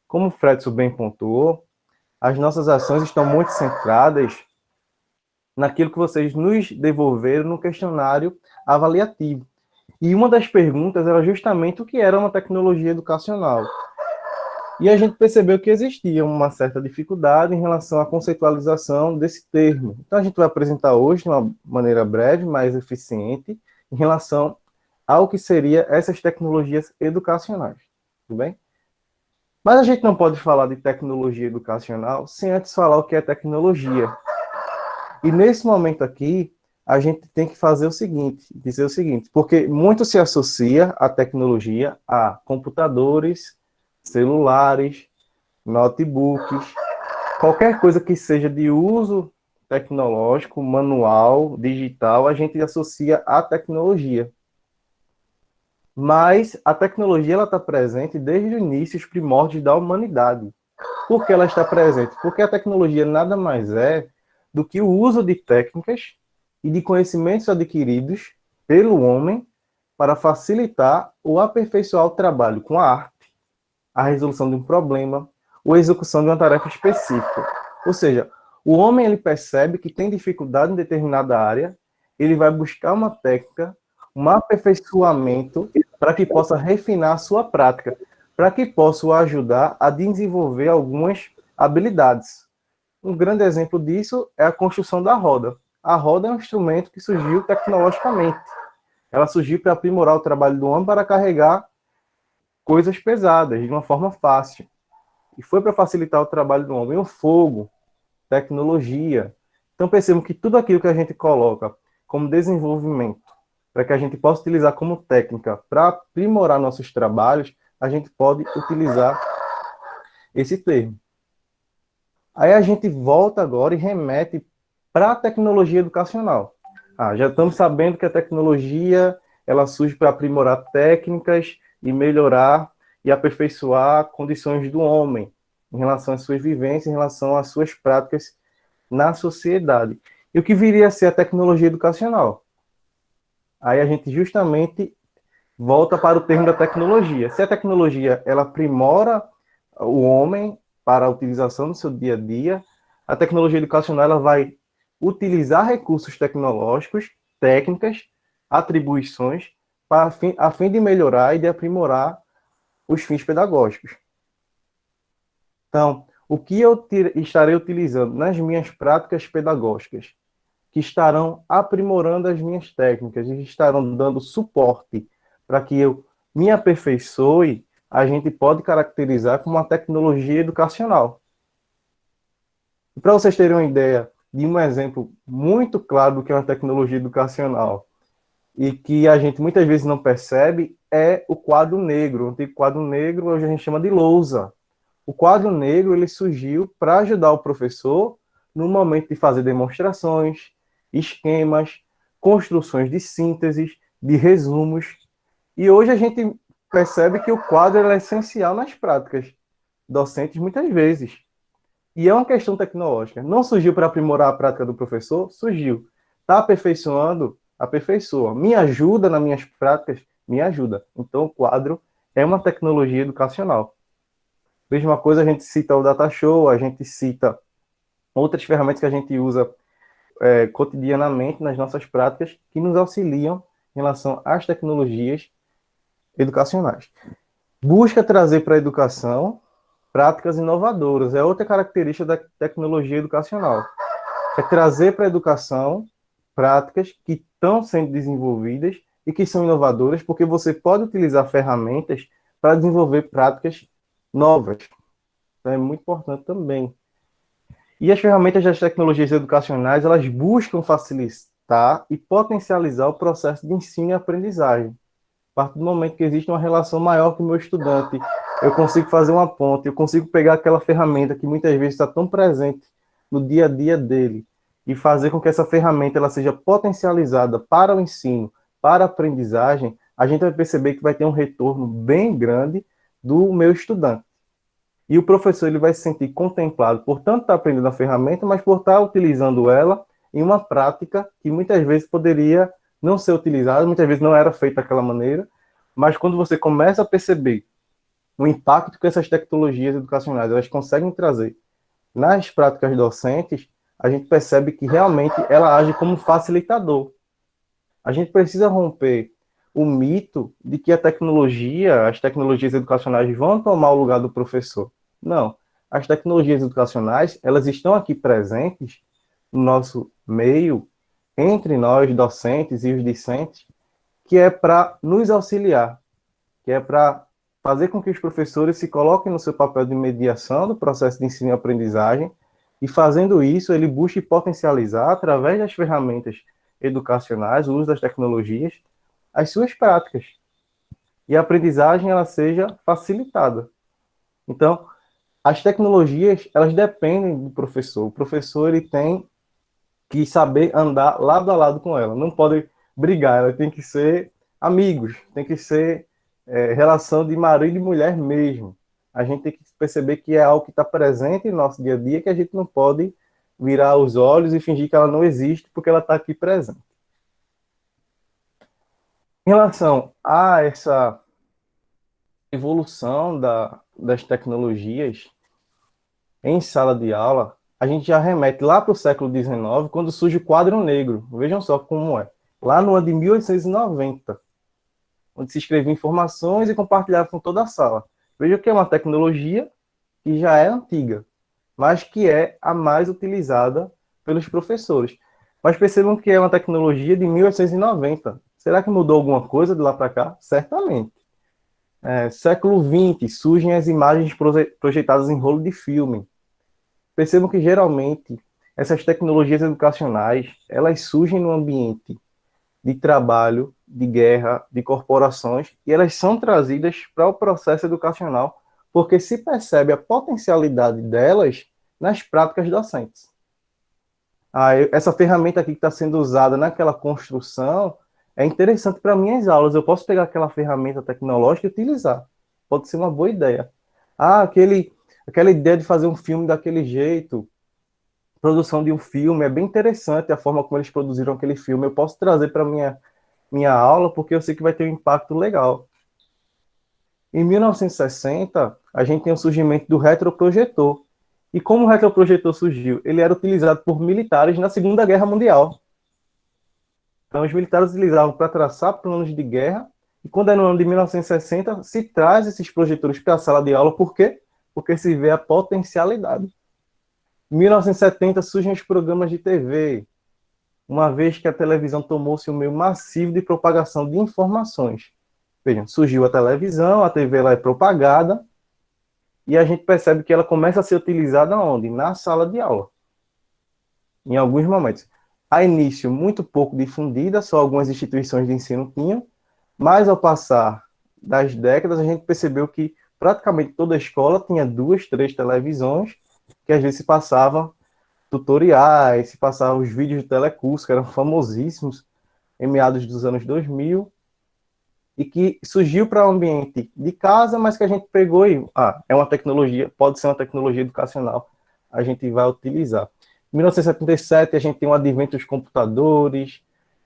como o Fredson bem pontuou, as nossas ações estão muito centradas naquilo que vocês nos devolveram no questionário avaliativo. E uma das perguntas era justamente o que era uma tecnologia educacional. E a gente percebeu que existia uma certa dificuldade em relação à conceitualização desse termo. Então, a gente vai apresentar hoje, de uma maneira breve, mais eficiente, em relação ao que seria essas tecnologias educacionais. Tudo bem? Mas a gente não pode falar de tecnologia educacional sem antes falar o que é tecnologia. E nesse momento aqui, a gente tem que fazer o seguinte, dizer o seguinte, porque muito se associa a tecnologia a computadores, celulares, notebooks, qualquer coisa que seja de uso tecnológico, manual, digital, a gente associa à tecnologia. Mas a tecnologia ela está presente desde o início, os primórdios da humanidade. Por que ela está presente? Porque a tecnologia nada mais é do que o uso de técnicas e de conhecimentos adquiridos pelo homem para facilitar ou aperfeiçoar o trabalho com a arte, a resolução de um problema ou a execução de uma tarefa específica. Ou seja, o homem ele percebe que tem dificuldade em determinada área, ele vai buscar uma técnica, um aperfeiçoamento para que possa refinar a sua prática, para que possa o ajudar a desenvolver algumas habilidades. Um grande exemplo disso é a construção da roda. A roda é um instrumento que surgiu tecnologicamente. Ela surgiu para aprimorar o trabalho do homem para carregar coisas pesadas de uma forma fácil. E foi para facilitar o trabalho do homem. O fogo, tecnologia. Então percebam que tudo aquilo que a gente coloca como desenvolvimento, para que a gente possa utilizar como técnica para aprimorar nossos trabalhos, a gente pode utilizar esse termo. Aí a gente volta agora e remete para a tecnologia educacional. Já estamos sabendo que a tecnologia ela surge para aprimorar técnicas e melhorar e aperfeiçoar condições do homem em relação às suas vivências, em relação às suas práticas na sociedade. E o que viria a ser a tecnologia educacional? Aí a gente justamente volta para o termo da tecnologia. Se a tecnologia ela aprimora o homem para a utilização no seu dia a dia, a tecnologia educacional ela vai utilizar recursos tecnológicos, técnicas, atribuições, a fim de melhorar e de aprimorar os fins pedagógicos. Então, o que eu estarei utilizando nas minhas práticas pedagógicas, que estarão aprimorando as minhas técnicas e estarão dando suporte para que eu me aperfeiçoe, a gente pode caracterizar como uma tecnologia educacional. Para vocês terem uma ideia de um exemplo muito claro do que é uma tecnologia educacional e que a gente muitas vezes não percebe, é o quadro negro. O antigo quadro negro hoje a gente chama de lousa. O quadro negro ele surgiu para ajudar o professor no momento de fazer demonstrações, esquemas, construções de sínteses, de resumos. E hoje a gente percebe que o quadro é essencial nas práticas docentes muitas vezes. E é uma questão tecnológica. Não surgiu para aprimorar a prática do professor? Surgiu. Está aperfeiçoando? Aperfeiçoa. Me ajuda nas minhas práticas? Me ajuda. Então, o quadro é uma tecnologia educacional. Mesma coisa, a gente cita o Data Show, a gente cita outras ferramentas que a gente usa cotidianamente nas nossas práticas que nos auxiliam em relação às tecnologias educacionais. Busca trazer para a educação práticas inovadoras. É outra característica da tecnologia educacional. É trazer para a educação práticas que estão sendo desenvolvidas e que são inovadoras, porque você pode utilizar ferramentas para desenvolver práticas novas. Então, é muito importante também. E as ferramentas das tecnologias educacionais, elas buscam facilitar e potencializar o processo de ensino e aprendizagem. A partir do momento que existe uma relação maior com o meu estudante, eu consigo fazer uma ponte, eu consigo pegar aquela ferramenta que muitas vezes está tão presente no dia a dia dele e fazer com que essa ferramenta ela seja potencializada para o ensino, para a aprendizagem, a gente vai perceber que vai ter um retorno bem grande do meu estudante. E o professor ele vai se sentir contemplado por tanto estar aprendendo a ferramenta, mas por estar utilizando ela em uma prática que muitas vezes poderia não ser utilizada, muitas vezes não era feita daquela maneira, mas quando você começa a perceber o impacto que essas tecnologias educacionais elas conseguem trazer nas práticas docentes, a gente percebe que realmente ela age como facilitador. A gente precisa romper o mito de que a tecnologia, as tecnologias educacionais vão tomar o lugar do professor. Não. As tecnologias educacionais, elas estão aqui presentes no nosso meio, entre nós, docentes e os discentes, que é para nos auxiliar, que é para fazer com que os professores se coloquem no seu papel de mediação do processo de ensino e aprendizagem, e fazendo isso, ele busque potencializar, através das ferramentas educacionais, o uso das tecnologias, as suas práticas. E a aprendizagem ela seja facilitada. Então, as tecnologias, elas dependem do professor. O professor ele tem que saber andar lado a lado com ela. Não pode brigar, ela tem que ser amigos, tem que ser relação de marido e mulher mesmo. A gente tem que perceber que é algo que está presente no nosso dia a dia, que a gente não pode virar os olhos e fingir que ela não existe, porque ela está aqui presente. Em relação a essa evolução das tecnologias em sala de aula, a gente já remete lá para o século XIX, quando surge o quadro negro. Vejam só como é. Lá no ano de 1890, onde se escrevia informações e compartilhava com toda a sala. Veja que é uma tecnologia que já é antiga, mas que é a mais utilizada pelos professores. Mas percebam que é uma tecnologia de 1890. Será que mudou alguma coisa de lá para cá? Certamente. Século XX, surgem as imagens projetadas em rolo de filme. Percebam que, geralmente, essas tecnologias educacionais, elas surgem no ambiente de trabalho, de guerra, de corporações, e elas são trazidas para o processo educacional, porque se percebe a potencialidade delas nas práticas docentes. Essa ferramenta aqui que está sendo usada naquela construção é interessante para minhas aulas. Eu posso pegar aquela ferramenta tecnológica e utilizar. Pode ser uma boa ideia. Aquela ideia de fazer um filme daquele jeito, produção de um filme, é bem interessante a forma como eles produziram aquele filme. Eu posso trazer para minha aula, porque eu sei que vai ter um impacto legal. Em 1960, a gente tem o surgimento do retroprojetor. E como o retroprojetor surgiu? Ele era utilizado por militares na Segunda Guerra Mundial. Então, os militares utilizavam para traçar planos de guerra, e quando é no ano de 1960, se traz esses projetores para a sala de aula. Por quê? Porque se vê a potencialidade. Em 1970, surgem os programas de TV, uma vez que a televisão tomou-se um meio massivo de propagação de informações. Vejam, surgiu a televisão, a TV ela é propagada, e a gente percebe que ela começa a ser utilizada onde? Na sala de aula. Em alguns momentos. A início, muito pouco difundida, só algumas instituições de ensino tinham, mas ao passar das décadas, a gente percebeu que praticamente toda escola tinha 2, 3 televisões, que às vezes se passavam tutoriais, se passavam os vídeos de telecurso, que eram famosíssimos, em meados dos anos 2000, e que surgiu para o ambiente de casa, mas que a gente pegou e, é uma tecnologia, pode ser uma tecnologia educacional, a gente vai utilizar. Em 1977, a gente tem o advento dos computadores,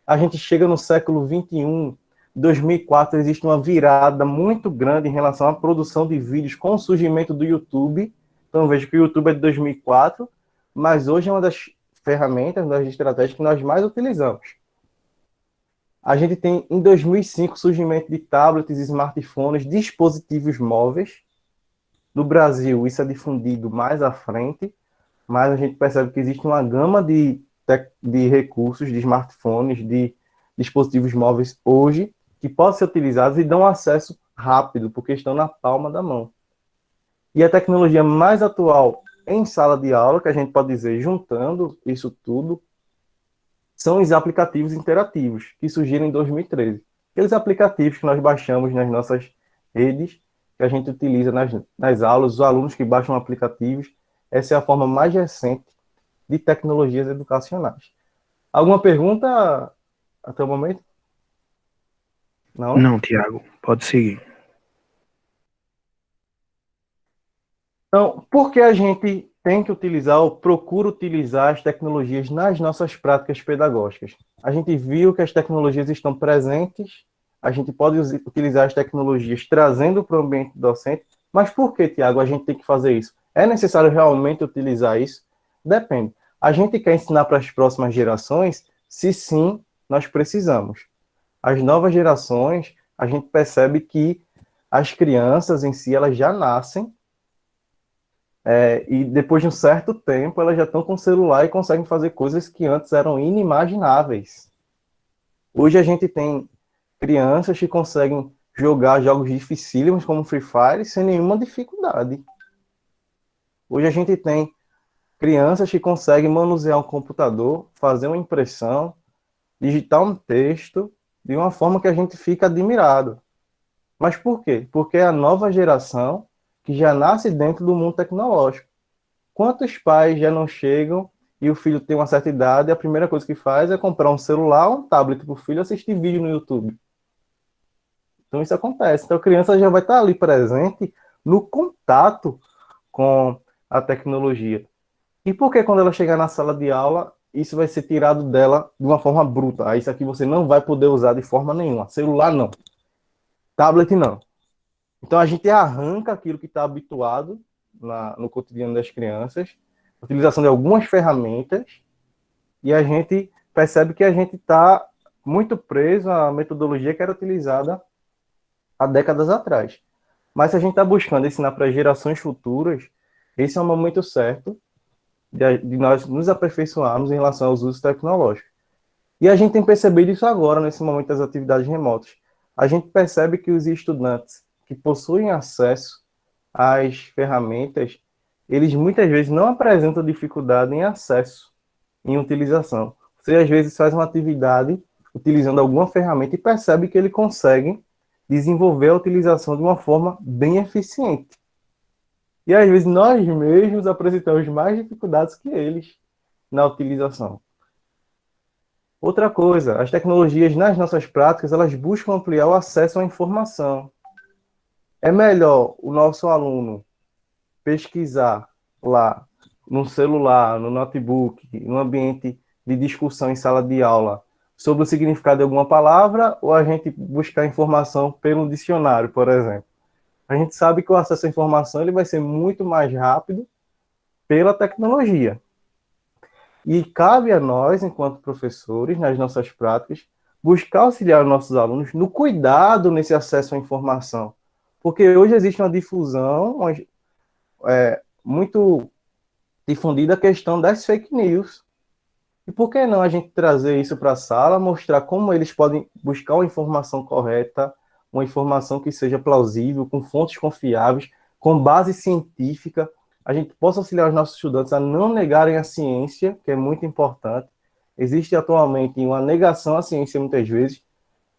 a gente chega no século XXI, 2004, existe uma virada muito grande em relação à produção de vídeos com o surgimento do YouTube. Então, vejo que o YouTube é de 2004, mas hoje é uma das ferramentas, uma das estratégias que nós mais utilizamos. A gente tem, em 2005, o surgimento de tablets, smartphones, dispositivos móveis. No Brasil, isso é difundido mais à frente, mas a gente percebe que existe uma gama de recursos, de smartphones, de dispositivos móveis hoje, que podem ser utilizados e dão acesso rápido, porque estão na palma da mão. E a tecnologia mais atual em sala de aula, que a gente pode dizer, juntando isso tudo, são os aplicativos interativos, que surgiram em 2013. Aqueles aplicativos que nós baixamos nas nossas redes, que a gente utiliza nas aulas, os alunos que baixam aplicativos, essa é a forma mais recente de tecnologias educacionais. Alguma pergunta até o momento? Não? Não, Tiago, pode seguir. Então, por que a gente tem que utilizar ou procura utilizar as tecnologias nas nossas práticas pedagógicas? A gente viu que as tecnologias estão presentes, a gente pode utilizar as tecnologias trazendo para o ambiente docente, Mas por que, Tiago, a gente tem que fazer isso? É necessário realmente utilizar isso? Depende. A gente quer ensinar para as próximas gerações? Se sim, nós precisamos. As novas gerações, a gente percebe que as crianças em si, elas já nascem, e depois de um certo tempo, elas já estão com celular e conseguem fazer coisas que antes eram inimagináveis. Hoje a gente tem crianças que conseguem jogar jogos dificílimos como Free Fire sem nenhuma dificuldade. Hoje a gente tem crianças que conseguem manusear um computador, fazer uma impressão, digitar um texto de uma forma que a gente fica admirado. Mas por quê? Porque é a nova geração que já nasce dentro do mundo tecnológico. Quantos pais já não chegam e o filho tem uma certa idade e a primeira coisa que faz é comprar um celular ou um tablet para o filho assistir vídeo no YouTube? Então isso acontece. Então a criança já vai estar ali presente no contato com a tecnologia. E por que quando ela chegar na sala de aula, isso vai ser tirado dela de uma forma bruta? Ah, isso aqui você não vai poder usar de forma nenhuma. Celular não. Tablet não. Então a gente arranca aquilo que está habituado no cotidiano das crianças, a utilização de algumas ferramentas, e a gente percebe que a gente está muito preso à metodologia que era utilizada há décadas atrás. Mas se a gente está buscando ensinar para gerações futuras, esse é o momento certo de nós nos aperfeiçoarmos em relação aos usos tecnológicos. E a gente tem percebido isso agora, nesse momento das atividades remotas. A gente percebe que os estudantes que possuem acesso às ferramentas, eles muitas vezes não apresentam dificuldade em acesso, em utilização. Você às vezes faz uma atividade utilizando alguma ferramenta e percebe que ele consegue desenvolver a utilização de uma forma bem eficiente. E às vezes nós mesmos apresentamos mais dificuldades que eles na utilização. Outra coisa, as tecnologias nas nossas práticas, elas buscam ampliar o acesso à informação. É melhor o nosso aluno pesquisar lá no celular, no notebook, no ambiente de discussão em sala de aula sobre o significado de alguma palavra ou a gente buscar informação pelo dicionário, por exemplo? A gente sabe que o acesso à informação ele vai ser muito mais rápido pela tecnologia. E cabe a nós, enquanto professores, nas nossas práticas, buscar auxiliar os nossos alunos no cuidado nesse acesso à informação. Porque hoje existe uma difusão muito difundida a questão das fake news. E por que não a gente trazer isso para a sala, mostrar como eles podem buscar uma informação correta, uma informação que seja plausível, com fontes confiáveis, com base científica, a gente possa auxiliar os nossos estudantes a não negarem a ciência, que é muito importante. Existe atualmente uma negação à ciência muitas vezes.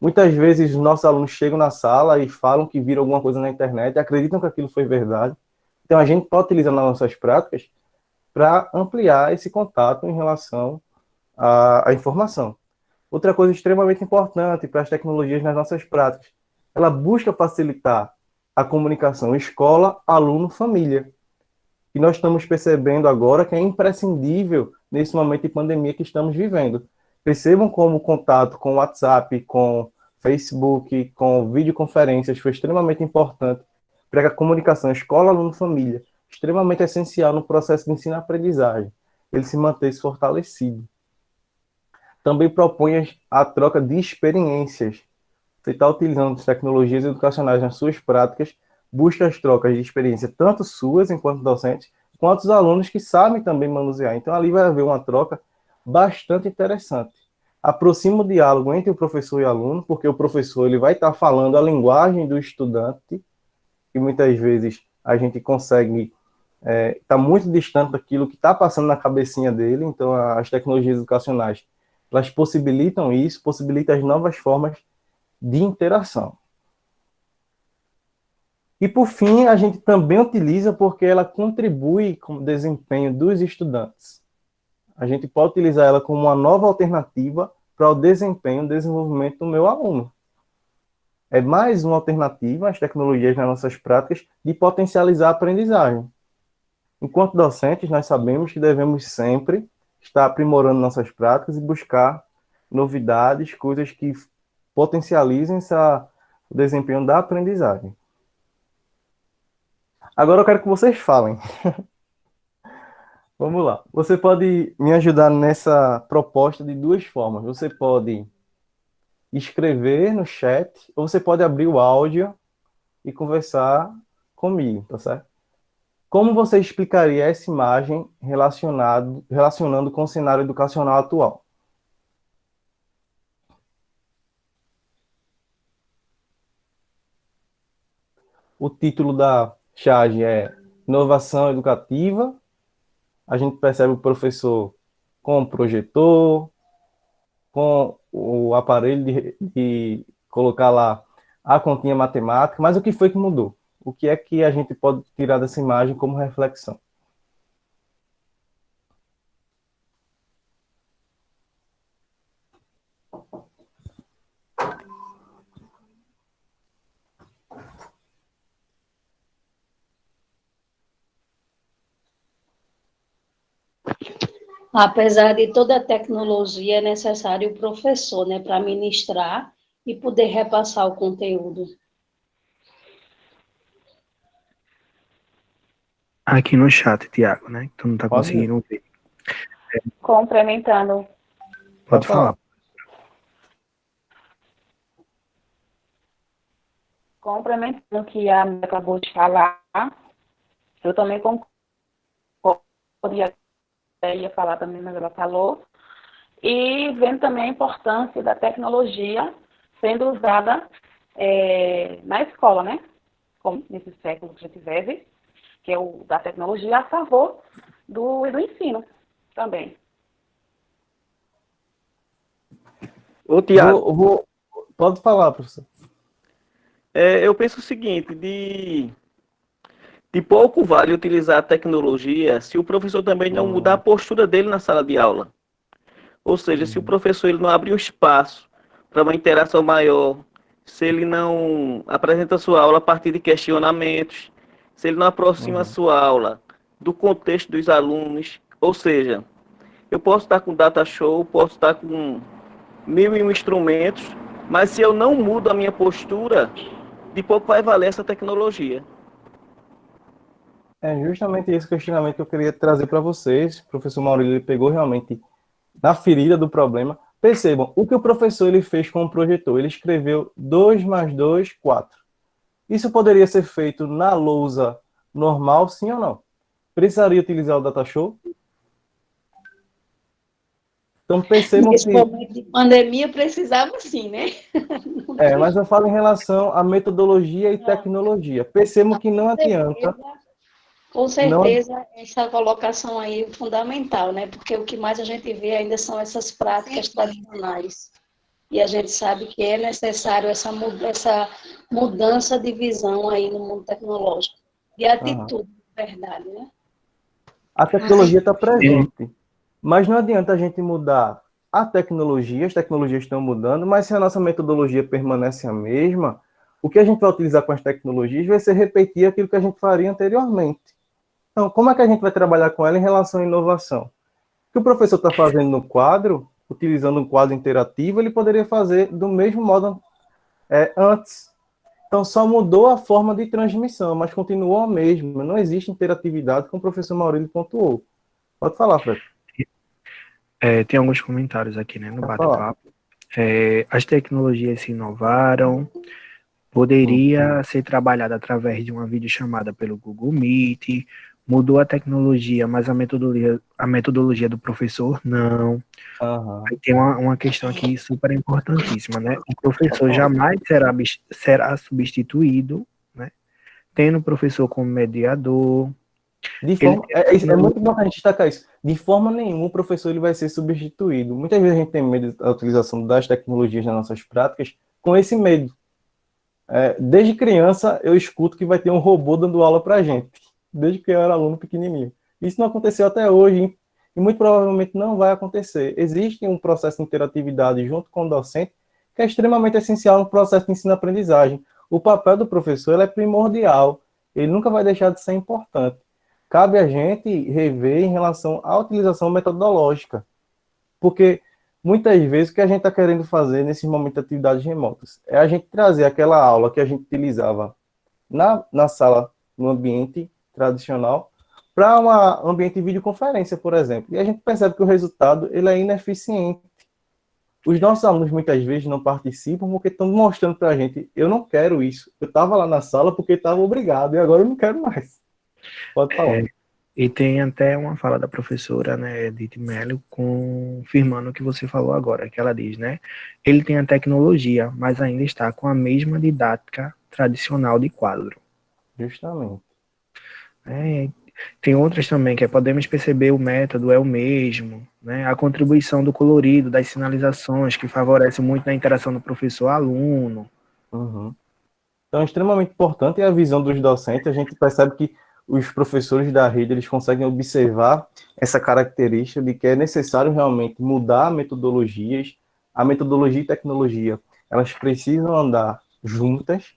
Muitas vezes os nossos alunos chegam na sala e falam que viram alguma coisa na internet, acreditam que aquilo foi verdade. Então a gente pode utilizar nas nossas práticas para ampliar esse contato em relação à informação. Outra coisa extremamente importante para as tecnologias nas nossas práticas, ela busca facilitar a comunicação escola, aluno, família. E nós estamos percebendo agora que é imprescindível nesse momento de pandemia que estamos vivendo. Percebam como o contato com o WhatsApp, com Facebook, com videoconferências foi extremamente importante para que a comunicação escola, aluno, família, extremamente essencial no processo de ensino-aprendizagem, ele se mantesse fortalecido. Também propõe a troca de experiências. Você está utilizando as tecnologias educacionais nas suas práticas, busca as trocas de experiência, tanto suas enquanto docentes, quanto os alunos que sabem também manusear. Então, ali vai haver uma troca bastante interessante. Aproxima o diálogo entre o professor e o aluno, porque o professor ele vai estar falando a linguagem do estudante, e muitas vezes a gente consegue estar muito distante daquilo que está passando na cabecinha dele. Então, as tecnologias educacionais, elas possibilitam isso, possibilitam as novas formas de interação. E, por fim, a gente também utiliza porque ela contribui com o desempenho dos estudantes. A gente pode utilizar ela como uma nova alternativa para o desempenho e desenvolvimento do meu aluno. É mais uma alternativa às tecnologias nas nossas práticas de potencializar a aprendizagem. Enquanto docentes, nós sabemos que devemos sempre estar aprimorando nossas práticas e buscar novidades, coisas que potencializem o desempenho da aprendizagem. Agora eu quero que vocês falem. Vamos lá. Você pode me ajudar nessa proposta de duas formas. Você pode escrever no chat, ou você pode abrir o áudio e conversar comigo, tá certo? Como você explicaria essa imagem relacionando com o cenário educacional atual? O título da charge é Inovação Educativa. A gente percebe o professor com o projetor, com o aparelho de colocar lá a continha matemática, mas o que foi que mudou? O que é que a gente pode tirar dessa imagem como reflexão? Apesar de toda a tecnologia, é necessário o professor, né, para ministrar e poder repassar o conteúdo. Aqui no chat, Tiago, né? Tu não tá Pode, conseguindo ver. Complementando, Pode falar. complementando o que a Maria acabou de falar, eu também concordo, ia falar também, mas ela falou, e vendo também a importância da tecnologia sendo usada na escola, né? Como nesse século que a gente vive, que é o da tecnologia a favor do ensino também. Ô, Tiago, Pode falar, professor. eu penso o seguinte, de pouco vale utilizar a tecnologia se o professor também não mudar a postura dele na sala de aula. Ou seja, se o professor ele não abre um espaço para uma interação maior, se ele não apresenta a sua aula a partir de questionamentos, se ele não aproxima a sua aula do contexto dos alunos, ou seja, eu posso estar com data show, posso estar com 1001 instrumentos, mas se eu não mudo a minha postura, de pouco vai valer essa tecnologia. É justamente esse questionamento que eu queria trazer para vocês. O professor Maurílio ele pegou realmente na ferida do problema. Percebam, o que o professor ele fez com o projetor? Ele escreveu 2 mais 2, 4. Isso poderia ser feito na lousa normal, sim ou não? Precisaria utilizar o datashow? Então percebam Nesse que... momento de pandemia, precisava sim, né? mas eu falo em relação à metodologia e tecnologia. Percebam que não adianta... Com certeza, essa colocação aí é fundamental, né? Porque o que mais a gente vê ainda são essas práticas tradicionais. E a gente sabe que é necessário essa mudança de visão aí no mundo tecnológico. De atitude, de verdade, né? A tecnologia está presente. Mas não adianta a gente mudar a tecnologia, as tecnologias estão mudando, mas se a nossa metodologia permanece a mesma, o que a gente vai utilizar com as tecnologias vai ser repetir aquilo que a gente faria anteriormente. Então, como é que a gente vai trabalhar com ela em relação à inovação? O que o professor está fazendo no quadro, utilizando um quadro interativo, ele poderia fazer do mesmo modo antes. Então, só mudou a forma de transmissão, mas continuou a mesma. Não existe interatividade, como o professor Maurílio pontuou. Pode falar, Fred. Tem alguns comentários aqui, né, no bate-papo. As tecnologias se inovaram, poderia ser trabalhada através de uma videochamada pelo Google Meet, mudou a tecnologia, mas a metodologia do professor não. Aí tem uma questão aqui super importantíssima, né? O professor jamais será substituído, né? Tendo o professor como mediador. É muito importante destacar isso. De forma nenhuma o professor ele vai ser substituído. Muitas vezes a gente tem medo da utilização das tecnologias nas nossas práticas com esse medo. Desde criança eu escuto que vai ter um robô dando aula para a gente, desde que eu era aluno pequenininho. Isso não aconteceu até hoje e muito provavelmente não vai acontecer. Existe um processo de interatividade junto com o docente que é extremamente essencial no processo de ensino-aprendizagem. O papel do professor é primordial, ele nunca vai deixar de ser importante. Cabe a gente rever em relação à utilização metodológica, porque muitas vezes o que a gente está querendo fazer nesses momentos de atividades remotas é a gente trazer aquela aula que a gente utilizava na sala no ambiente tradicional para um ambiente de videoconferência, por exemplo. E a gente percebe que o resultado ele é ineficiente. Os nossos alunos muitas vezes não participam porque estão mostrando para a gente, eu não quero isso. Eu estava lá na sala porque estava obrigado e agora eu não quero mais. Pode falar. E tem até uma fala da professora, né, Edith Mello, confirmando o que você falou agora, que ela diz, né, ele tem a tecnologia, mas ainda está com a mesma didática tradicional de quadro. Justamente. Tem outras também, que podemos perceber o método é o mesmo, né, a contribuição do colorido, das sinalizações, que favorece muito na interação do professor-aluno. Uhum. Então, é extremamente importante a visão dos docentes. A gente percebe que os professores da rede eles conseguem observar essa característica de que é necessário realmente mudar metodologias. A metodologia e tecnologia, elas precisam andar juntas.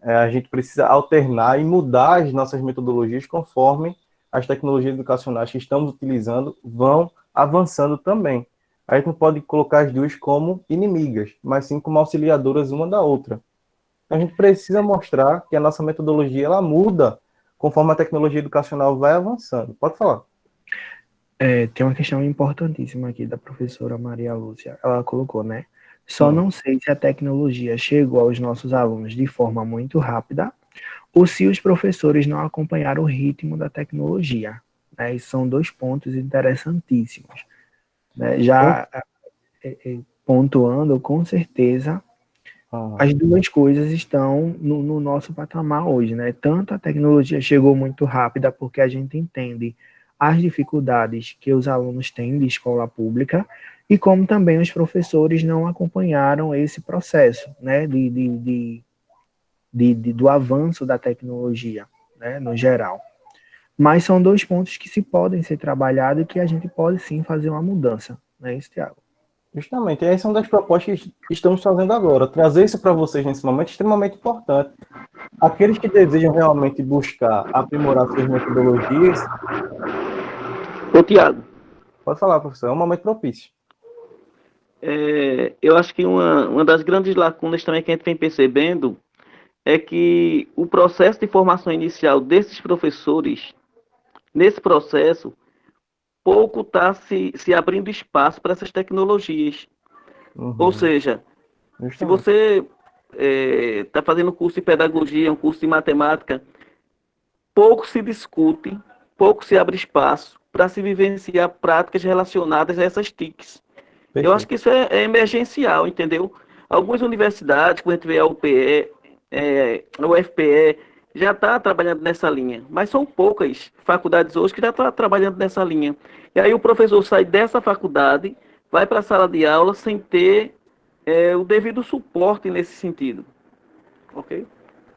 A gente precisa alternar e mudar as nossas metodologias conforme as tecnologias educacionais que estamos utilizando vão avançando também. A gente não pode colocar as duas como inimigas, mas sim como auxiliadoras uma da outra. A gente precisa mostrar que a nossa metodologia ela muda conforme a tecnologia educacional vai avançando. Pode falar. Tem uma questão importantíssima aqui da professora Maria Lúcia. Ela colocou, né? Só não sei se a tecnologia chegou aos nossos alunos de forma muito rápida ou se os professores não acompanharam o ritmo da tecnologia. Né? E são 2 pontos interessantíssimos. Né? Já pontuando, com certeza, as 2 coisas estão no nosso patamar hoje, né? Tanto a tecnologia chegou muito rápida, porque a gente entende as dificuldades que os alunos têm de escola pública, e como também os professores não acompanharam esse processo, né? Do avanço da tecnologia, né? No geral. Mas são 2 pontos que se podem ser trabalhados e que a gente pode sim fazer uma mudança, né, Thiago? Justamente, essa é uma das propostas que estamos fazendo agora. Trazer isso para vocês nesse momento é extremamente importante. Aqueles que desejam realmente buscar aprimorar suas metodologias... Ô, Tiago. Pode falar, professor, é um momento propício. Eu acho que uma das grandes lacunas também que a gente vem percebendo é que o processo de formação inicial desses professores, nesse processo, pouco está se abrindo espaço para essas tecnologias. Ou seja, se você está fazendo um curso de pedagogia, um curso de matemática, pouco se discute, pouco se abre espaço para se vivenciar práticas relacionadas a essas TICs. Perfeito. Eu acho que isso é emergencial, entendeu? Algumas universidades, como a gente vê a UPE, a UFPE, já está trabalhando nessa linha, mas são poucas faculdades hoje que já estão trabalhando nessa linha. E aí o professor sai dessa faculdade, vai para a sala de aula sem ter o devido suporte nesse sentido. Ok?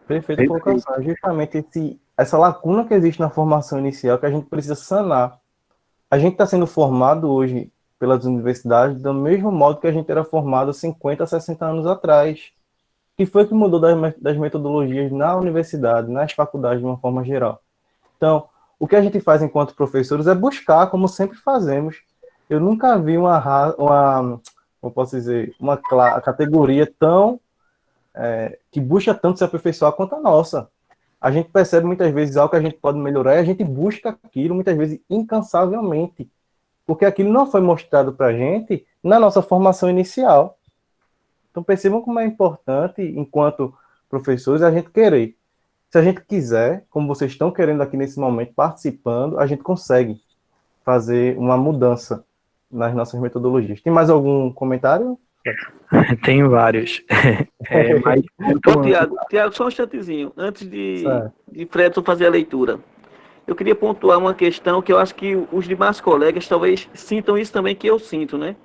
Perfeita colocação. Justamente essa lacuna que existe na formação inicial que a gente precisa sanar. A gente está sendo formado hoje pelas universidades do mesmo modo que a gente era formado 50, 60 anos atrás. Que foi que mudou das metodologias na universidade, nas faculdades de uma forma geral. Então, o que a gente faz enquanto professores é buscar, como sempre fazemos. Eu nunca vi como posso dizer, uma categoria tão que busca tanto se aperfeiçoar quanto a nossa. A gente percebe muitas vezes algo que a gente pode melhorar e a gente busca aquilo muitas vezes incansavelmente, porque aquilo não foi mostrado para a gente na nossa formação inicial. Então percebam como é importante, enquanto professores, a gente querer. Se a gente quiser, como vocês estão querendo aqui nesse momento, participando, a gente consegue fazer uma mudança nas nossas metodologias. Tem mais algum comentário? Tenho vários. Mas... Tiago, só um instantezinho, antes de Fredson fazer a leitura. Eu queria pontuar uma questão que eu acho que os demais colegas talvez sintam isso também que eu sinto, né?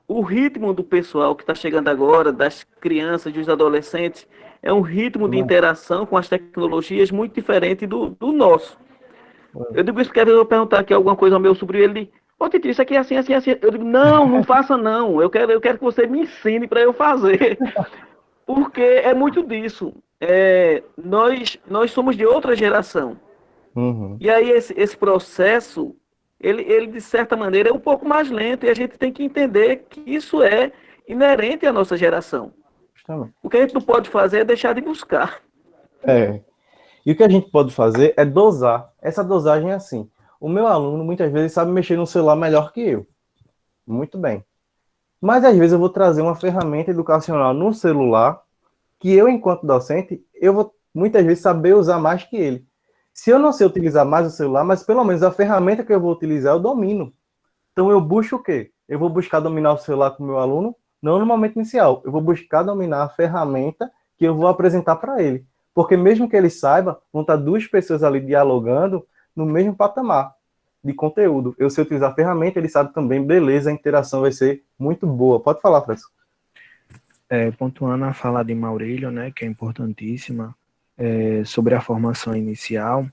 O ritmo do pessoal que está chegando agora, das crianças, dos adolescentes, é um ritmo de interação com as tecnologias muito diferente do nosso. Eu digo isso porque às vezes eu vou perguntar aqui alguma coisa ao meu sobrinho, ele diz, ô Titi, isso aqui é assim, assim, assim. Eu digo, não faça não, eu quero que você me ensine para eu fazer. Porque é muito disso. Nós somos de outra geração. E aí esse processo... Ele, de certa maneira, é um pouco mais lento e a gente tem que entender que isso é inerente à nossa geração. O que a gente não pode fazer é deixar de buscar. E o que a gente pode fazer é dosar. Essa dosagem é assim. O meu aluno, muitas vezes, sabe mexer no celular melhor que eu. Muito bem. Mas, às vezes, eu vou trazer uma ferramenta educacional no celular que eu, enquanto docente, eu vou, muitas vezes, saber usar mais que ele. Se eu não sei utilizar mais o celular, mas pelo menos a ferramenta que eu vou utilizar, eu domino. Então, eu busco o quê? Eu vou buscar dominar o celular com o meu aluno, não no momento inicial. Eu vou buscar dominar a ferramenta que eu vou apresentar para ele. Porque mesmo que ele saiba, vão estar duas pessoas ali dialogando no mesmo patamar de conteúdo. Eu sei utilizar a ferramenta, ele sabe também, beleza, a interação vai ser muito boa. Pode falar, Francisco. Pontuando a fala de Maurílio, né, que é importantíssima, sobre a formação inicial,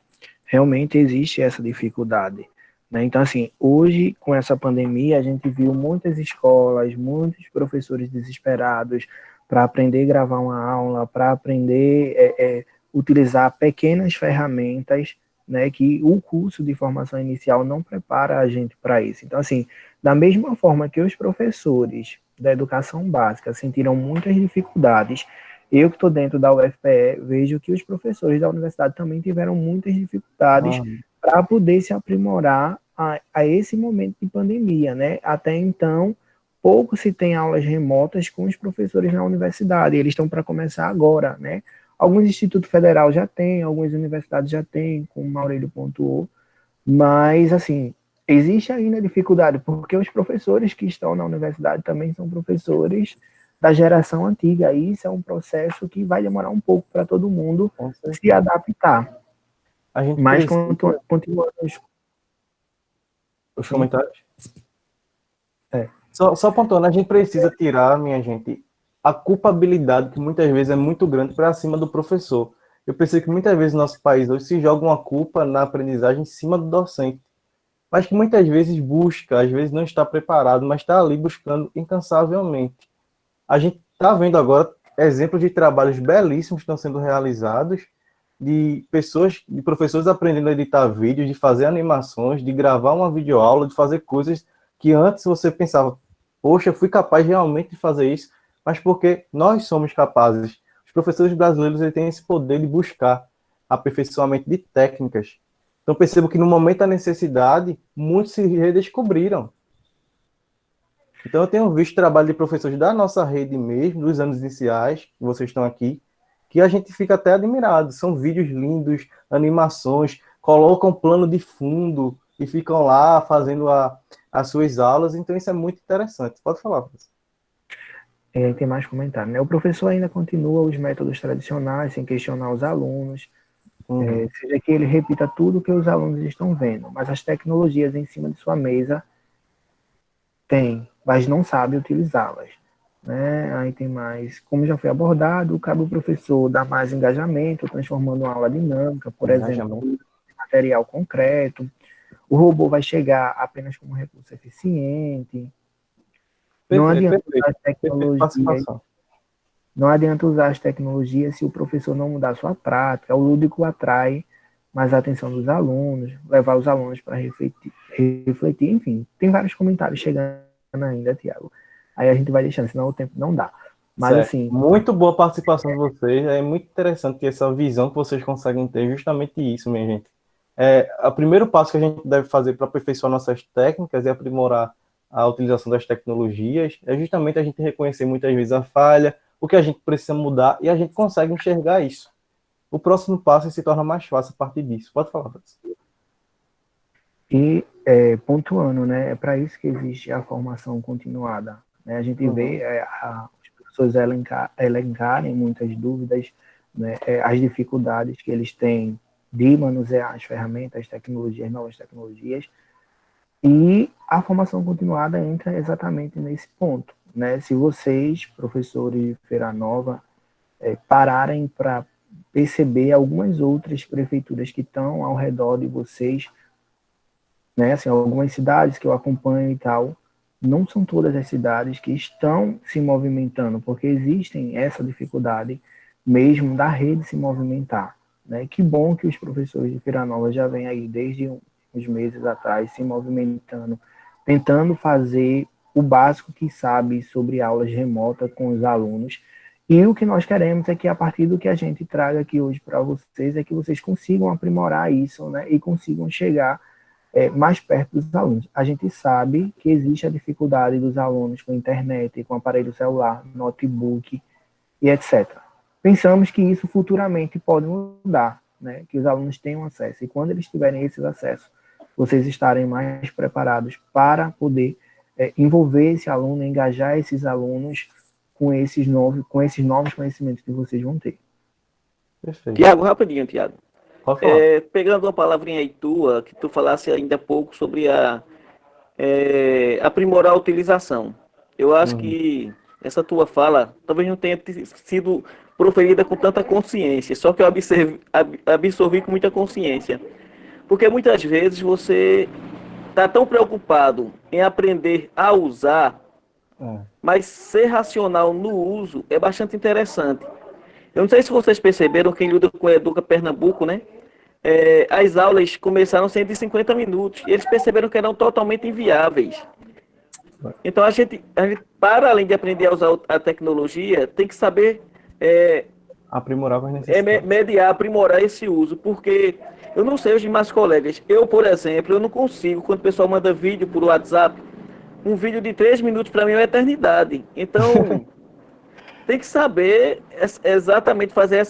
realmente existe essa dificuldade, né? Então, assim, hoje, com essa pandemia, a gente viu muitas escolas, muitos professores desesperados para aprender a gravar uma aula, para aprender utilizar pequenas ferramentas, né, que o curso de formação inicial não prepara a gente para isso. Então, assim, da mesma forma que os professores da educação básica sentiram muitas dificuldades, eu que estou dentro da UFPE vejo que os professores da universidade também tiveram muitas dificuldades para poder se aprimorar a esse momento de pandemia, né? Até então, pouco se tem aulas remotas com os professores na universidade, eles estão para começar agora, né? Alguns institutos federais já têm, algumas universidades já têm, como o Maurílio pontuou, mas, assim, existe ainda dificuldade, porque os professores que estão na universidade também são professores da geração antiga, e isso é um processo que vai demorar um pouco para todo mundo se adaptar. A gente Mas precisa... continuando os comentários. É. Só pontuando, a gente precisa tirar, minha gente, a culpabilidade que muitas vezes é muito grande para cima do professor. Eu percebo que muitas vezes no nosso país hoje se joga uma culpa na aprendizagem em cima do docente, mas que muitas vezes busca, às vezes não está preparado, mas está ali buscando incansavelmente. A gente está vendo agora exemplos de trabalhos belíssimos que estão sendo realizados, de pessoas, de professores aprendendo a editar vídeos, de fazer animações, de gravar uma videoaula, de fazer coisas que antes você pensava, poxa, eu fui capaz realmente de fazer isso, mas porque nós somos capazes. Os professores brasileiros eles têm esse poder de buscar aperfeiçoamento de técnicas. Então percebo que no momento da necessidade, muitos se redescobriram. Então eu tenho visto trabalho de professores da nossa rede mesmo, dos anos iniciais, que vocês estão aqui, que a gente fica até admirado. São vídeos lindos, animações, colocam plano de fundo e ficam lá fazendo as suas aulas. Então isso é muito interessante. Pode falar, professor. Tem mais comentário, né? O professor ainda continua os métodos tradicionais, sem questionar os alunos, seja que ele repita tudo que os alunos estão vendo, mas as tecnologias em cima de sua mesa tem, mas não sabe utilizá-las, né? Aí tem mais, como já foi abordado, cabe ao professor dar mais engajamento, transformando uma aula dinâmica, por exemplo, em material concreto. O robô vai chegar apenas como recurso eficiente. Não adianta usar as tecnologias. Não adianta usar as tecnologias se o professor não mudar a sua prática. O lúdico atrai mais a atenção dos alunos, levar os alunos para refletir, enfim. Tem vários comentários chegando ainda, Tiago. Aí a gente vai deixando, senão o tempo não dá. Mas certo. Assim... Muito boa a participação de vocês. É muito interessante essa visão que vocês conseguem ter, justamente isso, minha gente. O primeiro passo que a gente deve fazer para aperfeiçoar nossas técnicas e aprimorar a utilização das tecnologias é justamente a gente reconhecer muitas vezes a falha, o que a gente precisa mudar, e a gente consegue enxergar isso. O próximo passo se torna mais fácil a partir disso. Pode falar, Francisco. E pontuando, né, é para isso que existe a formação continuada. Né? A gente vê as pessoas elencarem muitas dúvidas, né, as dificuldades que eles têm de manusear as ferramentas, as tecnologias, novas tecnologias, e a formação continuada entra exatamente nesse ponto. Né? Se vocês, professores de Feira Nova, pararem para perceber algumas outras prefeituras que estão ao redor de vocês, né, assim, algumas cidades que eu acompanho e tal, não são todas as cidades que estão se movimentando, porque existem essa dificuldade mesmo da rede se movimentar. Né? Que bom que os professores de Feira Nova já vêm aí desde uns meses atrás se movimentando, tentando fazer o básico que sabe sobre aulas remotas com os alunos, E o que nós queremos é que, a partir do que a gente traga aqui hoje para vocês, é que vocês consigam aprimorar isso, né, e consigam chegar mais perto dos alunos. A gente sabe que existe a dificuldade dos alunos com internet, com aparelho celular, notebook e etc. Pensamos que isso futuramente pode mudar, né, que os alunos tenham acesso. E quando eles tiverem esses acessos, vocês estarem mais preparados para poder envolver esse aluno, engajar esses alunos com esses novos conhecimentos que vocês vão ter. Perfeito. Tiago, rapidinho, Tiago. Pode falar. Pegando uma palavrinha aí tua, que tu falasse ainda há pouco sobre aprimorar a utilização. Eu acho que essa tua fala talvez não tenha sido proferida com tanta consciência, só que eu absorvi com muita consciência. Porque muitas vezes você está tão preocupado em aprender a usar, mas ser racional no uso é bastante interessante. Eu não sei se vocês perceberam, quem luta com a Educa Pernambuco, né? As aulas começaram 150 minutos e eles perceberam que eram totalmente inviáveis. Então a gente para além de aprender a usar a tecnologia, tem que saber aprimorar com as necessidades. mediar, aprimorar esse uso, porque eu não sei os demais colegas. Eu, por exemplo, eu não consigo, quando o pessoal manda vídeo por WhatsApp, um vídeo de 3 minutos para mim é uma eternidade. Então, tem que saber exatamente fazer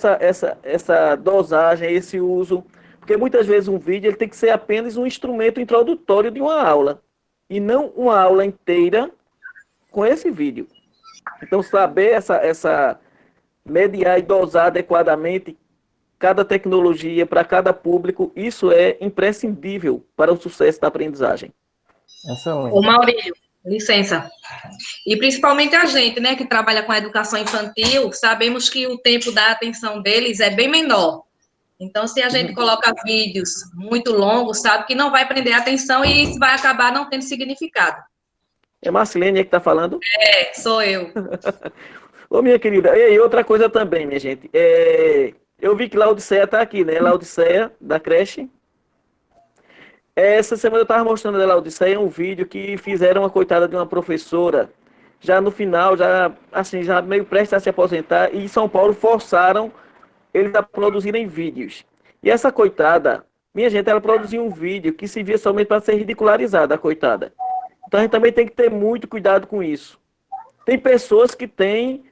essa dosagem, esse uso, porque muitas vezes um vídeo ele tem que ser apenas um instrumento introdutório de uma aula, e não uma aula inteira com esse vídeo. Então, saber essa mediar e dosar adequadamente cada tecnologia para cada público, isso é imprescindível para o sucesso da aprendizagem. Excelente. Ô Maurílio, licença. E principalmente a gente, né, que trabalha com a educação infantil, sabemos que o tempo da atenção deles é bem menor. Então, se a gente coloca vídeos muito longos, sabe que não vai prender a atenção e isso vai acabar não tendo significado. É Marcilene que está falando? Sou eu. Ô, minha querida, e outra coisa também, minha gente. Eu vi que Laodiceia está aqui, né? Laodiceia, da creche. Essa semana eu estava mostrando a Laodiceia um vídeo que fizeram uma coitada de uma professora, já no final, já meio prestes a se aposentar, e em São Paulo forçaram eles a produzirem vídeos. E essa coitada, minha gente, ela produziu um vídeo que se via somente para ser ridicularizada, a coitada. Então a gente também tem que ter muito cuidado com isso. Tem pessoas que têm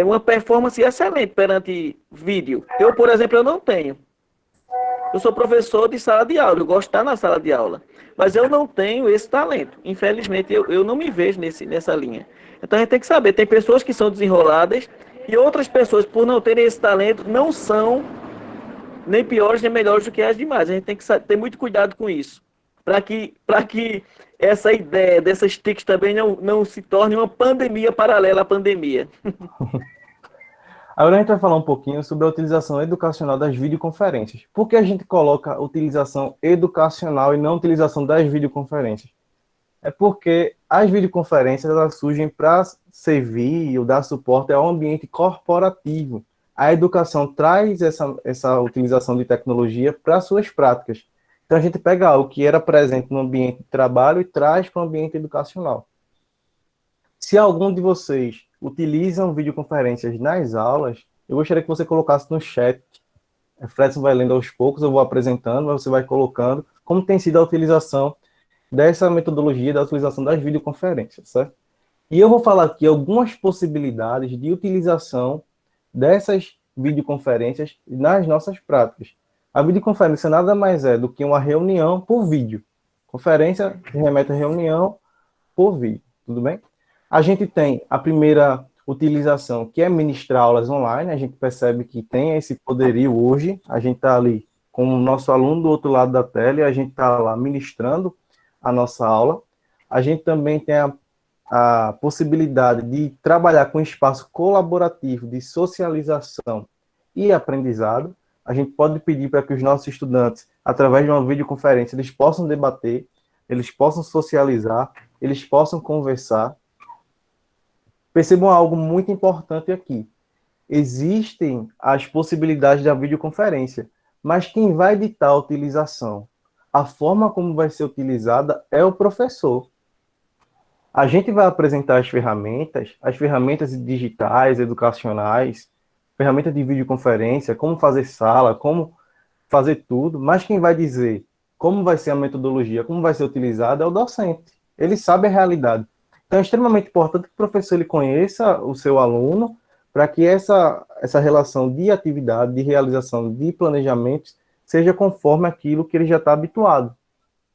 uma performance excelente perante vídeo. Eu, por exemplo, eu não tenho. Eu sou professor de sala de aula, eu gosto de estar na sala de aula. Mas eu não tenho esse talento. Infelizmente, eu não me vejo nessa linha. Então a gente tem que saber, tem pessoas que são desenroladas e outras pessoas, por não terem esse talento, não são nem piores nem melhores do que as demais. A gente tem que ter muito cuidado com isso. Para que essa ideia dessas TICs também não se torne uma pandemia paralela à pandemia. Agora a gente vai falar um pouquinho sobre a utilização educacional das videoconferências. Por que a gente coloca utilização educacional e não utilização das videoconferências? É porque as videoconferências elas surgem para servir ou dar suporte ao ambiente corporativo. A educação traz essa utilização de tecnologia para suas práticas. Então a gente pega algo que era presente no ambiente de trabalho e traz para o ambiente educacional. Se algum de vocês utilizam videoconferências nas aulas, eu gostaria que você colocasse no chat. A Fredson vai lendo aos poucos, eu vou apresentando, mas você vai colocando como tem sido a utilização dessa metodologia da utilização das videoconferências, certo? E eu vou falar aqui algumas possibilidades de utilização dessas videoconferências nas nossas práticas. A videoconferência nada mais é do que uma reunião por vídeo. Conferência remete a reunião por vídeo, tudo bem? A gente tem a primeira utilização, que é ministrar aulas online. A gente percebe que tem esse poderio hoje. A gente está ali com o nosso aluno do outro lado da tela e a gente está lá ministrando a nossa aula. A gente também tem a possibilidade de trabalhar com espaço colaborativo de socialização e aprendizado. A gente pode pedir para que os nossos estudantes, através de uma videoconferência, eles possam debater, eles possam socializar, eles possam conversar. Percebam algo muito importante aqui. Existem as possibilidades da videoconferência, mas quem vai ditar a utilização, a forma como vai ser utilizada é o professor. A gente vai apresentar as ferramentas digitais, educacionais, ferramentas de videoconferência, como fazer sala, como fazer tudo, mas quem vai dizer como vai ser a metodologia, como vai ser utilizada é o docente. Ele sabe a realidade. Então é extremamente importante que o professor ele conheça o seu aluno para que essa relação de atividade, de realização de planejamentos seja conforme aquilo que ele já está habituado,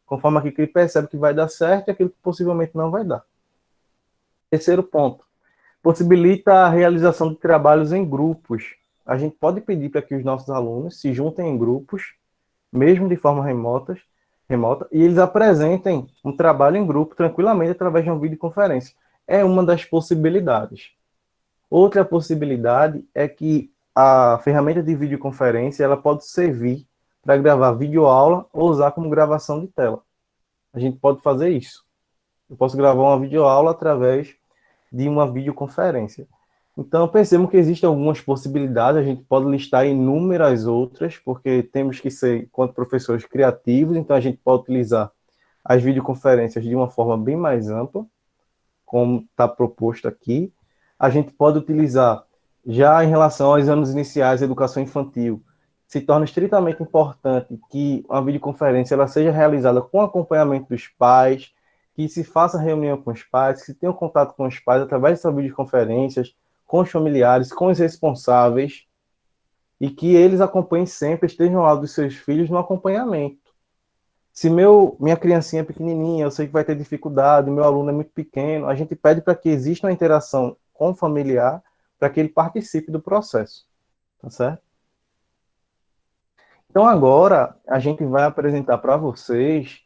conforme aquilo que ele percebe que vai dar certo e aquilo que possivelmente não vai dar. Terceiro ponto, possibilita a realização de trabalhos em grupos. A gente pode pedir para que os nossos alunos se juntem em grupos, mesmo de forma remota, e eles apresentem um trabalho em grupo tranquilamente através de uma videoconferência. É uma das possibilidades. Outra possibilidade é que a ferramenta de videoconferência ela pode servir para gravar videoaula ou usar como gravação de tela. A gente pode fazer isso. Eu posso gravar uma videoaula através de uma videoconferência. Então, percebemos que existem algumas possibilidades, a gente pode listar inúmeras outras, porque temos que ser, enquanto professores, criativos, então a gente pode utilizar as videoconferências de uma forma bem mais ampla, como está proposto aqui. A gente pode utilizar, já em relação aos anos iniciais da educação infantil, se torna estritamente importante que a videoconferência ela seja realizada com acompanhamento dos pais, que se faça reunião com os pais, que se tenha contato com os pais através dessas videoconferências, com os familiares, com os responsáveis, e que eles acompanhem sempre, estejam ao lado dos seus filhos no acompanhamento. Se minha criancinha é pequenininha, eu sei que vai ter dificuldade, meu aluno é muito pequeno, a gente pede para que exista uma interação com o familiar, para que ele participe do processo, tá certo? Então agora, a gente vai apresentar para vocês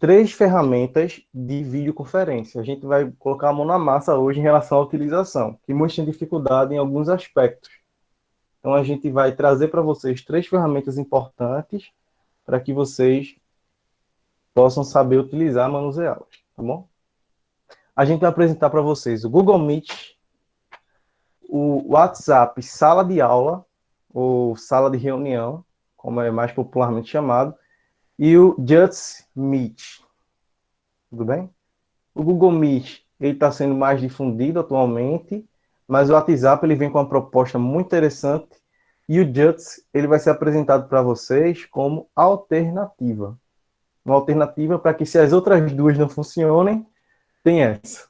3 ferramentas de videoconferência. A gente vai colocar a mão na massa hoje em relação à utilização, que muitos têm dificuldade em alguns aspectos. Então, a gente vai trazer para vocês 3 ferramentas importantes para que vocês possam saber utilizar e manuseá-las, tá bom? A gente vai apresentar para vocês o Google Meet, o WhatsApp Sala de Aula, ou Sala de Reunião, como é mais popularmente chamado, e o Just Meet. Tudo bem? O Google Meet ele está sendo mais difundido atualmente, mas o WhatsApp ele vem com uma proposta muito interessante e o Just ele vai ser apresentado para vocês como alternativa. Uma alternativa para que se as outras duas não funcionem, tem essa.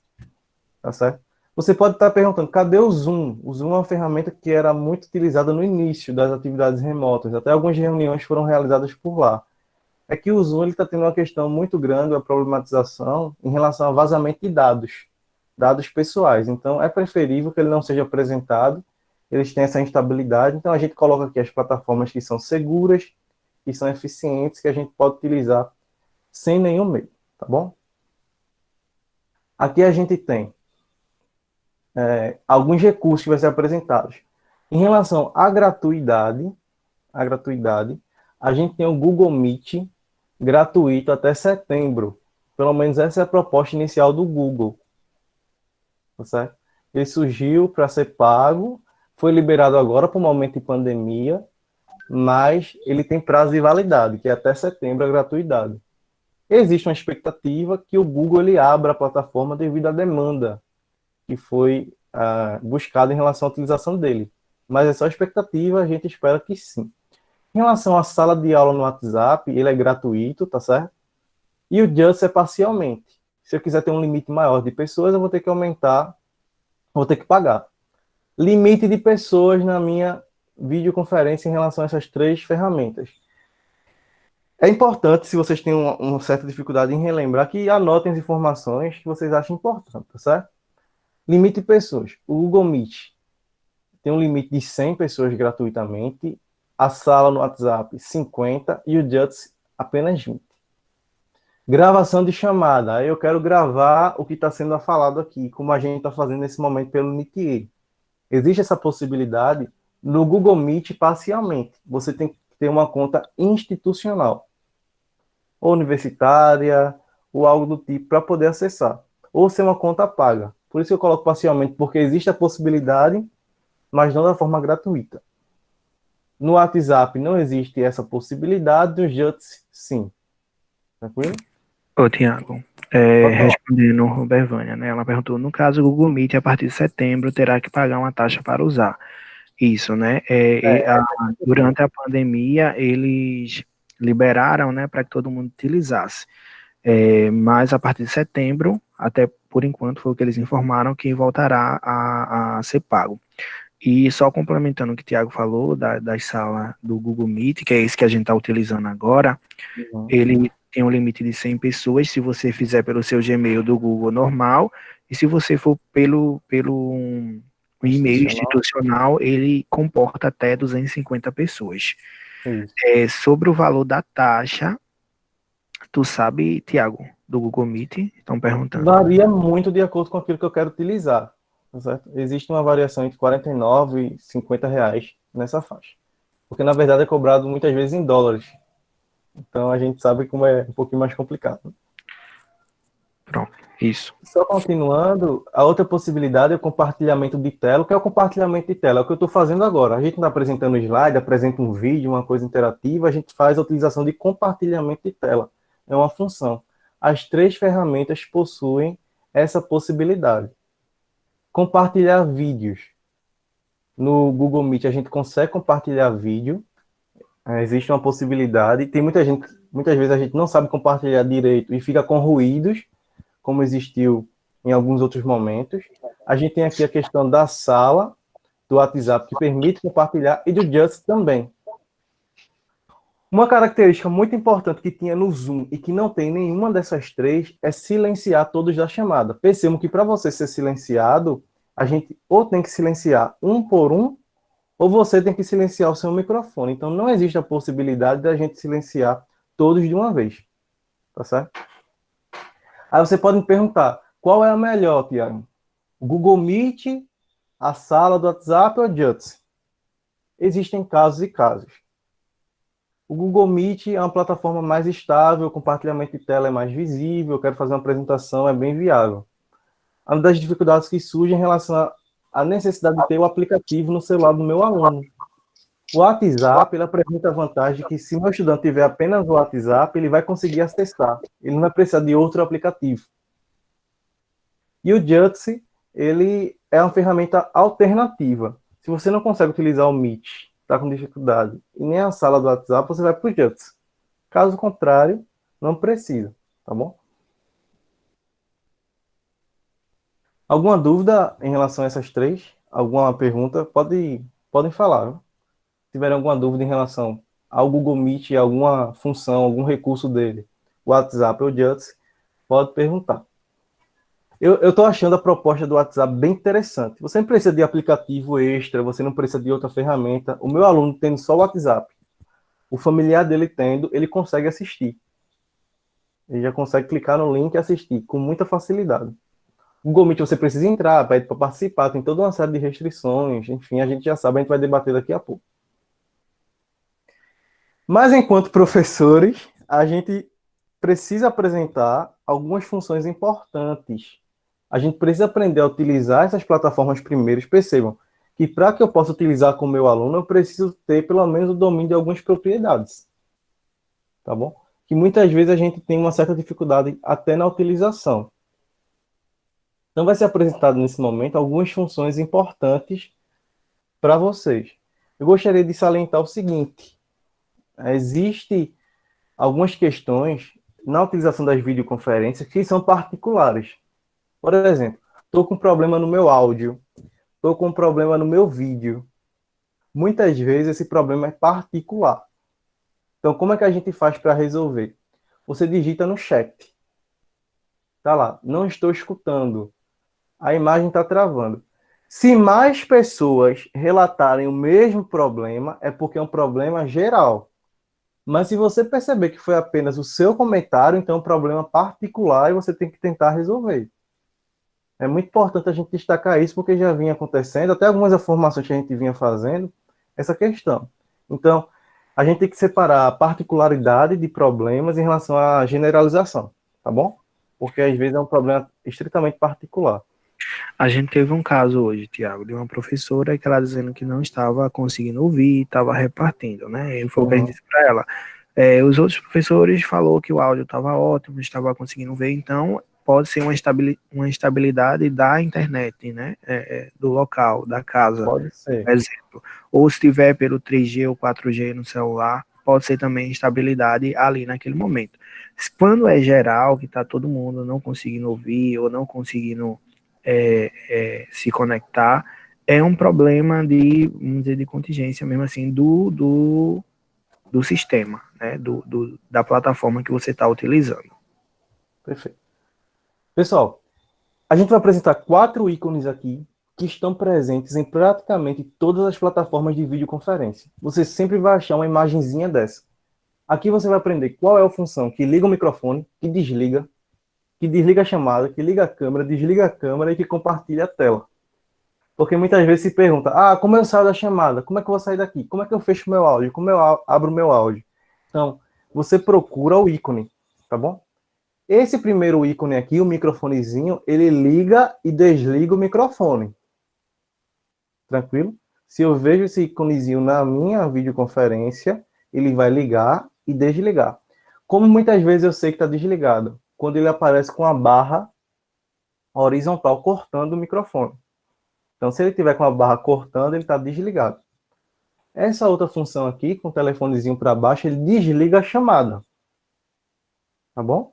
Tá certo? Você pode estar perguntando, cadê o Zoom? O Zoom é uma ferramenta que era muito utilizada no início das atividades remotas. Até algumas reuniões foram realizadas por lá. É que o Zoom está tendo uma questão muito grande, uma problematização em relação ao vazamento de dados pessoais. Então, é preferível que ele não seja apresentado, eles têm essa instabilidade, então a gente coloca aqui as plataformas que são seguras, que são eficientes, que a gente pode utilizar sem nenhum medo, tá bom? Aqui a gente tem alguns recursos que vão ser apresentados. Em relação à gratuidade, a gente tem o Google Meet gratuito até setembro. Pelo menos essa é a proposta inicial do Google. Tá certo? Ele surgiu para ser pago, foi liberado agora por um momento de pandemia, mas ele tem prazo de validade, que é até setembro a gratuidade. Existe uma expectativa que o Google ele abra a plataforma devido à demanda que foi buscada em relação à utilização dele. Mas é só expectativa, a gente espera que sim. Em relação à sala de aula no WhatsApp, ele é gratuito, tá certo? E o Just é parcialmente. Se eu quiser ter um limite maior de pessoas, eu vou ter que aumentar, vou ter que pagar. Limite de pessoas na minha videoconferência em relação a essas 3 ferramentas. É importante, se vocês têm uma certa dificuldade em relembrar, que anotem as informações que vocês acham importantes, tá certo? Limite de pessoas. O Google Meet tem um limite de 100 pessoas gratuitamente, a sala no WhatsApp 50 e o Just apenas 20. Gravação de chamada. Aí eu quero gravar o que está sendo falado aqui, como a gente está fazendo nesse momento pelo Meet. Existe essa possibilidade no Google Meet parcialmente. Você tem que ter uma conta institucional, ou universitária, ou algo do tipo, para poder acessar. Ou ser uma conta paga. Por isso que eu coloco parcialmente, porque existe a possibilidade, mas não da forma gratuita. No WhatsApp não existe essa possibilidade, no Just sim. Tranquilo? Ô, Tiago, Pode falar. respondendo Robervânia, né? Ela perguntou, no caso, o Google Meet, a partir de setembro, terá que pagar uma taxa para usar. Isso, né? Durante a pandemia, eles liberaram, né, para que todo mundo utilizasse. Mas a partir de setembro, até por enquanto, foi o que eles informaram, que voltará a ser pago. E só complementando o que o Tiago falou, das salas do Google Meet, que é esse que a gente está utilizando agora, Uhum. ele tem um limite de 100 pessoas, se você fizer pelo seu Gmail do Google normal, e se você for pelo um e-mail Institucional. institucional, ele comporta até 250 pessoas. Isso. Sobre o valor da taxa, tu sabe, Tiago, do Google Meet? Estão perguntando. Varia muito de acordo com aquilo que eu quero utilizar, tá certo? Existe uma variação entre R$ 49 e R$ 50 nessa faixa. Porque, na verdade, é cobrado muitas vezes em dólares. Então, a gente sabe como é um pouquinho mais complicado. Pronto, isso. Só continuando, a outra possibilidade é o compartilhamento de tela. O que é o compartilhamento de tela? É o que eu estou fazendo agora. A gente não está apresentando slide, apresenta um vídeo, uma coisa interativa, a gente faz a utilização de compartilhamento de tela. É uma função. As 3 ferramentas possuem essa possibilidade. Compartilhar vídeos. No Google Meet a gente consegue compartilhar vídeo. Existe uma possibilidade. Tem muitas vezes a gente não sabe compartilhar direito e fica com ruídos, como existiu em alguns outros momentos. A gente tem aqui a questão da sala, do WhatsApp, que permite compartilhar, e do Just também. Uma característica muito importante que tinha no Zoom e que não tem nenhuma dessas 3 é silenciar todos da chamada. Percebam que para você ser silenciado, a gente ou tem que silenciar um por um, ou você tem que silenciar o seu microfone. Então não existe a possibilidade da gente silenciar todos de uma vez. Tá certo? Aí você pode me perguntar, qual é a melhor, Tiago? O Google Meet, a sala do WhatsApp ou a Jitsi? Existem casos e casos. O Google Meet é uma plataforma mais estável, o compartilhamento de tela é mais visível, eu quero fazer uma apresentação, é bem viável. Uma das dificuldades que surgem em relação à necessidade de ter o aplicativo no celular do meu aluno. O WhatsApp, ele apresenta a vantagem de que se o meu estudante tiver apenas o WhatsApp, ele vai conseguir acessar. Ele não vai precisar de outro aplicativo. E o Jitsi, ele é uma ferramenta alternativa. Se você não consegue utilizar o Meet, está com dificuldade, e nem a sala do WhatsApp, você vai para o Jitsi. Caso contrário, não precisa, tá bom? Alguma dúvida em relação a essas 3? Alguma pergunta? Podem falar. Viu? Se tiverem alguma dúvida em relação ao Google Meet, alguma função, algum recurso dele, WhatsApp ou Jitsi, pode perguntar. Eu estou achando a proposta do WhatsApp bem interessante. Você não precisa de aplicativo extra, você não precisa de outra ferramenta. O meu aluno tendo só o WhatsApp, o familiar dele tendo, ele consegue assistir. Ele já consegue clicar no link e assistir com muita facilidade. O Google Meet você precisa entrar, pede para participar, tem toda uma série de restrições, enfim, a gente já sabe, a gente vai debater daqui a pouco. Mas enquanto professores, a gente precisa apresentar algumas funções importantes. A gente precisa aprender a utilizar essas plataformas primeiro. Percebam que para que eu possa utilizar com o meu aluno, eu preciso ter pelo menos o domínio de algumas propriedades. Tá bom? Que muitas vezes a gente tem uma certa dificuldade até na utilização. Então vai ser apresentado nesse momento algumas funções importantes para vocês. Eu gostaria de salientar o seguinte. Existem algumas questões na utilização das videoconferências que são particulares. Por exemplo, estou com um problema no meu áudio, estou com um problema no meu vídeo. Muitas vezes esse problema é particular. Então, como é que a gente faz para resolver? Você digita no chat. Tá lá, não estou escutando. A imagem está travando. Se mais pessoas relatarem o mesmo problema, é porque é um problema geral. Mas se você perceber que foi apenas o seu comentário, então é um problema particular e você tem que tentar resolver. É muito importante a gente destacar isso, porque já vinha acontecendo, até algumas informações que a gente vinha fazendo, essa questão. Então, a gente tem que separar a particularidade de problemas em relação à generalização, tá bom? Porque às vezes é um problema estritamente particular. A gente teve um caso hoje, Tiago, de uma professora que ela dizendo que não estava conseguindo ouvir, estava repartindo, né? E foi o que a gente disse para ela. Os outros professores falou que o áudio estava ótimo, estava conseguindo ver, então pode ser uma instabilidade da internet, né? Do local, da casa, Pode por ser. exemplo. Ou se tiver pelo 3G ou 4G no celular, pode ser também instabilidade ali naquele momento. Quando é geral, que está todo mundo não conseguindo ouvir ou não conseguindo se conectar, é um problema vamos dizer, de contingência mesmo assim, do sistema, né, da plataforma que você está utilizando. Perfeito. Pessoal, a gente vai apresentar 4 ícones aqui que estão presentes em praticamente todas as plataformas de videoconferência. Você sempre vai achar uma imagenzinha dessa. Aqui você vai aprender qual é a função que liga o microfone, que desliga a chamada, que liga a câmera, desliga a câmera e que compartilha a tela. Porque muitas vezes se pergunta, como eu saio da chamada? Como é que eu vou sair daqui? Como é que eu fecho meu áudio? Como eu abro meu áudio? Então, você procura o ícone, tá bom? Esse primeiro ícone aqui, o microfonezinho, ele liga e desliga o microfone. Tranquilo? Se eu vejo esse íconezinho na minha videoconferência, ele vai ligar e desligar. Como muitas vezes eu sei que está desligado? Quando ele aparece com a barra horizontal cortando o microfone. Então, se ele tiver com a barra cortando, ele está desligado. Essa outra função aqui, com o telefonezinho para baixo, ele desliga a chamada. Tá bom?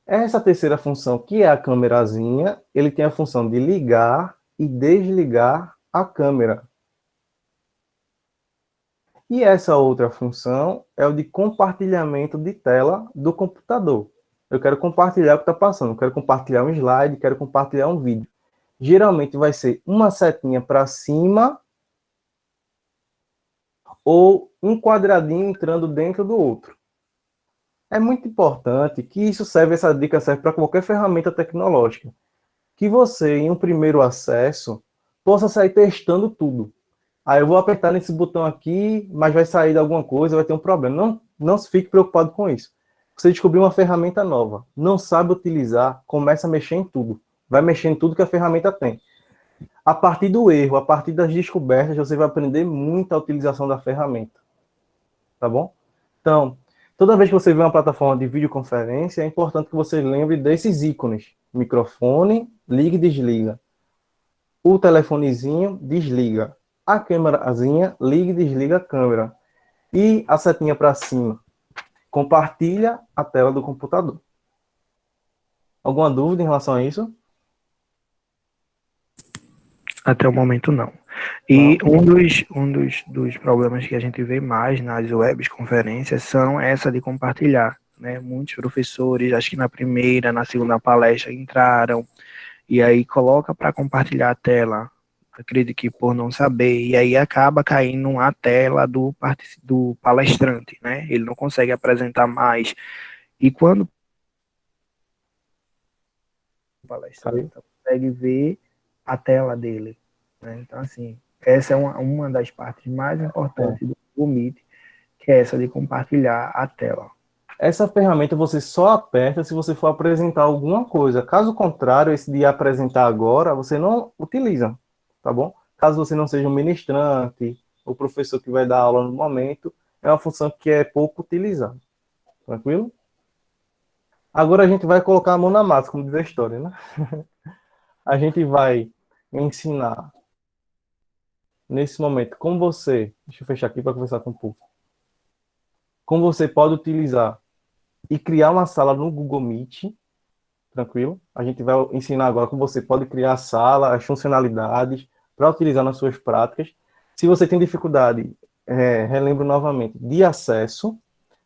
Essa terceira função, que é a câmerazinha, ele tem a função de ligar e desligar a câmera. E essa outra função é o de compartilhamento de tela do computador. Eu quero compartilhar o que está passando, eu quero compartilhar um slide, quero compartilhar um vídeo. Geralmente vai ser uma setinha para cima ou um quadradinho entrando dentro do outro. É muito importante que essa dica serve para qualquer ferramenta tecnológica. Que você, em um primeiro acesso, possa sair testando tudo. Eu vou apertar nesse botão aqui, mas vai sair de alguma coisa, vai ter um problema. Não se fique preocupado com isso. Você descobriu uma ferramenta nova, não sabe utilizar, começa a mexer em tudo. Vai mexer em tudo que a ferramenta tem. A partir do erro, a partir das descobertas, você vai aprender muito a utilização da ferramenta. Tá bom? Então, toda vez que você vê uma plataforma de videoconferência, é importante que você lembre desses ícones. Microfone, liga e desliga. O telefonezinho, desliga. A câmerazinha, liga e desliga a câmera. E a setinha para cima, compartilha a tela do computador. Alguma dúvida em relação a isso? Até o momento, não. E dos problemas que a gente vê mais nas webs conferências são essa de compartilhar, né? Muitos professores, acho que na primeira, na segunda palestra, entraram e aí coloca para compartilhar a tela, acredito que por não saber, e aí acaba caindo a tela do palestrante, né? Ele não consegue apresentar mais. E quando o palestrante consegue ver a tela dele, né? Então, assim, essa é uma das partes mais importantes do Google Meet, que é essa de compartilhar a tela. Essa ferramenta você só aperta se você for apresentar alguma coisa. Caso contrário, esse de apresentar agora, você não utiliza, tá bom? Caso você não seja um ministrante, o professor que vai dar aula no momento, é uma função que é pouco utilizada. Tranquilo? Agora a gente vai colocar a mão na massa, como diz a história, né? A gente vai ensinar nesse momento como você, deixa eu fechar aqui para conversar com o público, como você pode utilizar e criar uma sala no Google Meet, tranquilo? A gente vai ensinar agora como você pode criar a sala, as funcionalidades para utilizar nas suas práticas. Se você tem dificuldade, relembro novamente, de acesso,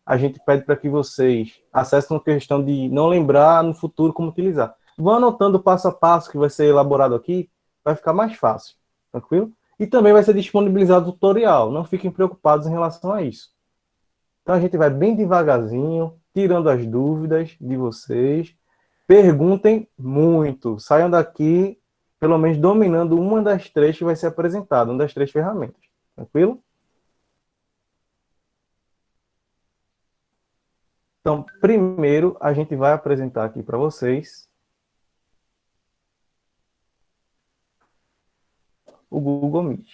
a gente pede para que vocês acessem uma questão de não lembrar no futuro como utilizar. Vão anotando o passo a passo que vai ser elaborado aqui, vai ficar mais fácil, tranquilo? E também vai ser disponibilizado o tutorial, não fiquem preocupados em relação a isso. Então a gente vai bem devagarzinho, tirando as dúvidas de vocês. Perguntem muito, saiam daqui pelo menos dominando uma das 3 que vai ser apresentada, uma das 3 ferramentas, tranquilo? Então, primeiro, a gente vai apresentar aqui para vocês o Google Meet.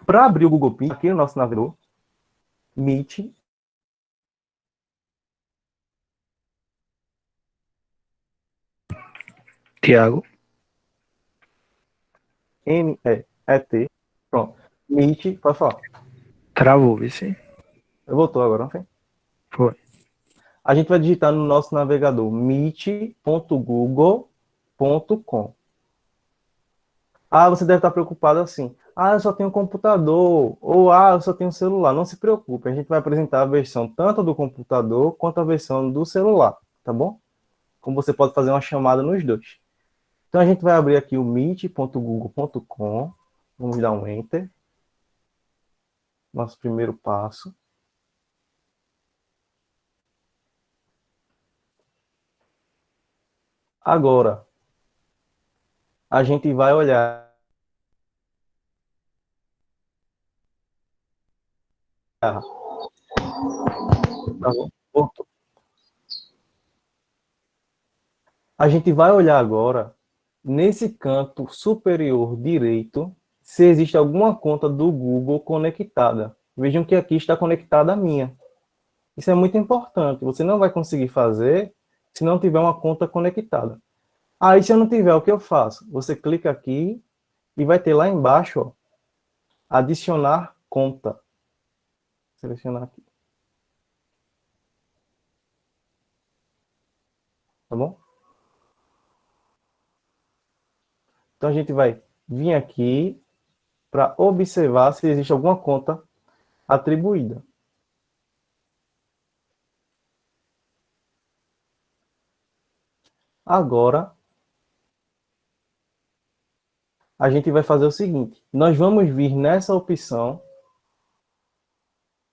Para abrir o Google Meet, aqui no nosso navegador, Meet, Tiago, N-E-E-T, pronto. Meet, pode falar. travou, vice. Eu voltou agora, não foi? Foi. A gente vai digitar no nosso navegador meet.google.com. Ah, você deve estar preocupado assim. Ah, eu só tenho computador. Ou, eu só tenho celular. Não se preocupe, a gente vai apresentar a versão tanto do computador quanto a versão do celular, tá bom? Como você pode fazer uma chamada nos dois. Então, a gente vai abrir aqui o meet.google.com. Vamos dar um Enter. Nosso primeiro passo. Agora, a gente vai olhar. Tá bom? Voltou. A gente vai olhar agora, nesse canto superior direito, se existe alguma conta do Google conectada. Vejam que aqui está conectada a minha. Isso é muito importante. Você não vai conseguir fazer se não tiver uma conta conectada. Aí, se eu não tiver, o que eu faço? Você clica aqui e vai ter lá embaixo, ó, adicionar conta. Selecionar aqui. Tá bom? Então, a gente vai vir aqui para observar se existe alguma conta atribuída. Agora, a gente vai fazer o seguinte. Nós vamos vir nessa opção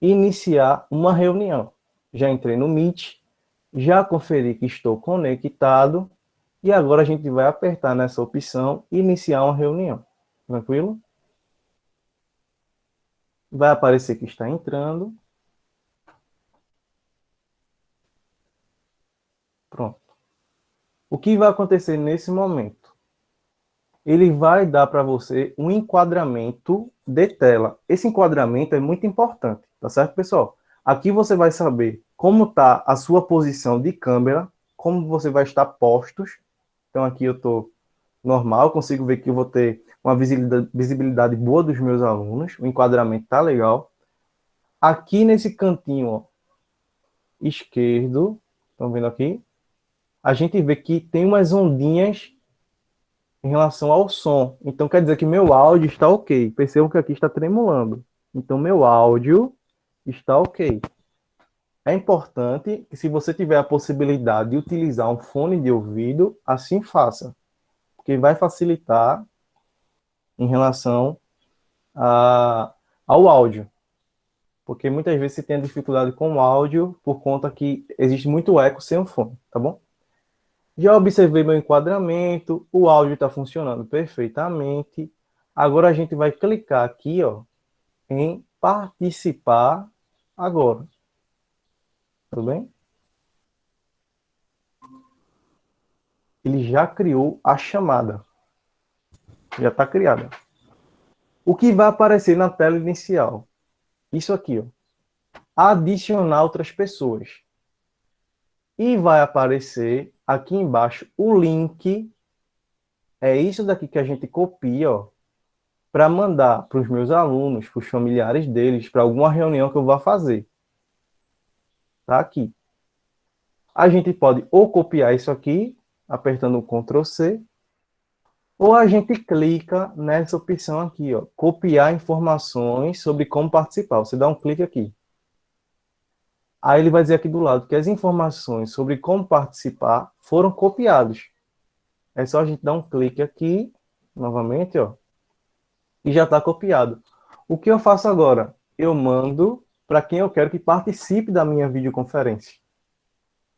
iniciar uma reunião. Já entrei no Meet, já conferi que estou conectado e agora a gente vai apertar nessa opção iniciar uma reunião. Tranquilo? Vai aparecer que está entrando. Pronto. O que vai acontecer nesse momento? Ele vai dar para você um enquadramento de tela. Esse enquadramento é muito importante, tá certo, pessoal? Aqui você vai saber como está a sua posição de câmera, como você vai estar postos. Então aqui eu estou normal, consigo ver que eu vou ter uma visibilidade boa dos meus alunos, o enquadramento está legal. Aqui nesse cantinho ó, esquerdo, estão vendo aqui? A gente vê que tem umas ondinhas em relação ao som. Então, quer dizer que meu áudio está ok. Percebam que aqui está tremulando. Então, meu áudio está ok. É importante que, se você tiver a possibilidade de utilizar um fone de ouvido, assim faça. Porque vai facilitar em relação ao áudio. Porque muitas vezes você tem dificuldade com o áudio por conta que existe muito eco sem o fone, tá bom? Já observei meu enquadramento, o áudio está funcionando perfeitamente. Agora a gente vai clicar aqui, ó, em participar agora. Tudo bem? Ele já criou a chamada. Já está criada. O que vai aparecer na tela inicial? Isso aqui, ó. Adicionar outras pessoas. E vai aparecer aqui embaixo o link. É isso daqui que a gente copia, ó, para mandar para os meus alunos, para os familiares deles, para alguma reunião que eu vá fazer. Tá aqui. A gente pode ou copiar isso aqui, apertando o Ctrl C, ou a gente clica nessa opção aqui, ó, copiar informações sobre como participar. Você dá um clique aqui. Aí ele vai dizer aqui do lado que as informações sobre como participar foram copiadas. É só a gente dar um clique aqui, novamente, ó, e já está copiado. O que eu faço agora? Eu mando para quem eu quero que participe da minha videoconferência.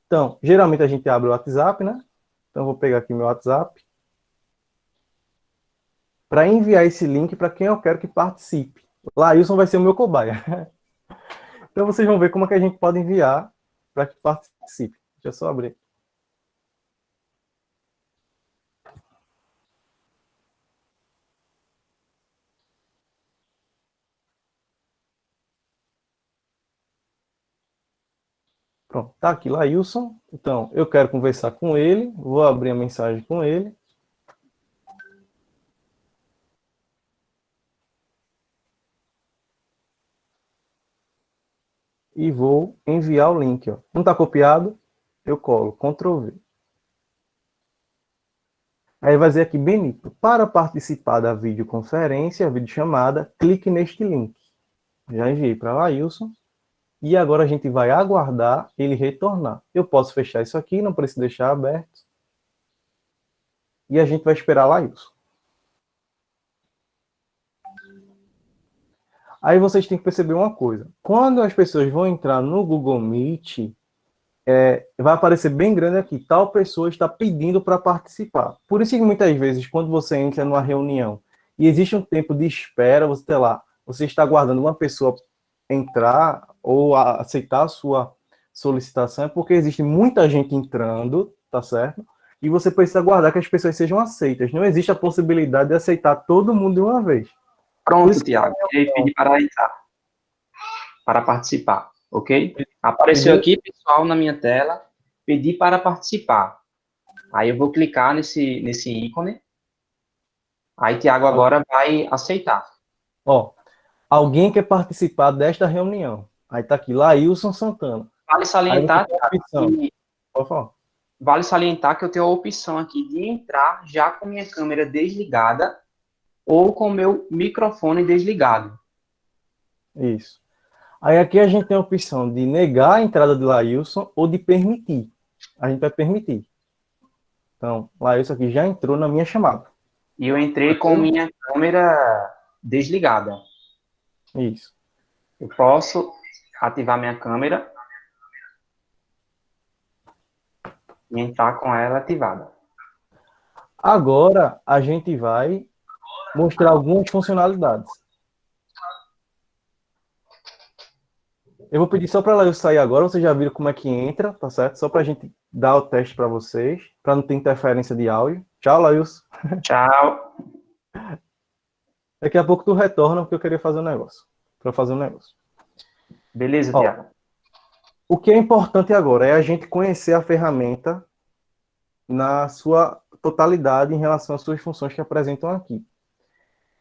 Então, geralmente a gente abre o WhatsApp, né? Então, eu vou pegar aqui meu WhatsApp para enviar esse link para quem eu quero que participe. Laílson vai ser o meu cobaia. Então, vocês vão ver como é que a gente pode enviar para que participe. Deixa eu só abrir. Pronto, tá aqui Lailson. Então, eu quero conversar com ele, vou abrir a mensagem com ele. E vou enviar o link. Ó. Não está copiado? Eu colo, Ctrl V. Aí vai dizer aqui, Benito, para participar da videoconferência, videochamada, clique neste link. Já enviei para Lailson. E agora a gente vai aguardar ele retornar. Eu posso fechar isso aqui, não preciso deixar aberto. E a gente vai esperar Lailson. Aí vocês têm que perceber uma coisa. Quando as pessoas vão entrar no Google Meet, vai aparecer bem grande aqui, tal pessoa está pedindo para participar. Por isso que muitas vezes, quando você entra numa reunião e existe um tempo de espera, você está aguardando uma pessoa entrar ou aceitar a sua solicitação, é porque existe muita gente entrando, tá certo? E você precisa aguardar que as pessoas sejam aceitas. Não existe a possibilidade de aceitar todo mundo de uma vez. Pronto, Tiago. E pedi para entrar, para participar, ok? Apareceu aqui, pessoal, na minha tela, pedir para participar. Aí eu vou clicar nesse ícone. Aí, Tiago, agora vai aceitar. Ó, alguém quer participar desta reunião. Aí tá aqui, Lailson Santana. Vale salientar, Vale salientar que eu tenho a opção aqui de entrar já com minha câmera desligada ou com meu microfone desligado. Isso. Aí aqui a gente tem a opção de negar a entrada de Lailson ou de permitir. A gente vai permitir. Então, Lailson aqui já entrou na minha chamada. E eu entrei com minha câmera desligada. Isso. Eu posso ativar minha câmera e entrar com ela ativada. Agora a gente vai mostrar algumas funcionalidades. Eu vou pedir só para ela sair agora, vocês já viram como é que entra, tá certo? Só para a gente dar o teste para vocês, para não ter interferência de áudio. Tchau, Lailson. Tchau. Daqui a pouco tu retorna, porque eu queria fazer um negócio. Para fazer um negócio. Beleza, Tiago. O que é importante agora é a gente conhecer a ferramenta na sua totalidade em relação às suas funções que apresentam aqui.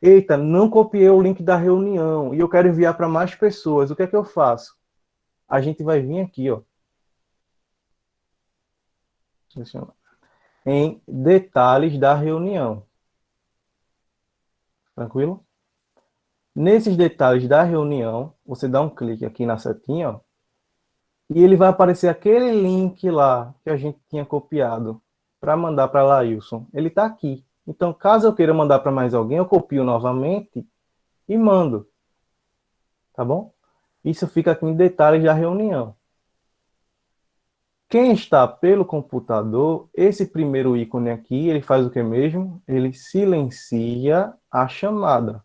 Eita, não copiei o link da reunião e eu quero enviar para mais pessoas. O que é que eu faço? A gente vai vir aqui, ó. Em detalhes da reunião. Tranquilo? Nesses detalhes da reunião, você dá um clique aqui na setinha, ó, e ele vai aparecer aquele link lá que a gente tinha copiado para mandar para Lailson. Ele está aqui. Então, caso eu queira mandar para mais alguém, eu copio novamente e mando. Tá bom? Isso fica aqui em detalhes da reunião. Quem está pelo computador, esse primeiro ícone aqui, ele faz o que mesmo? Ele silencia a chamada.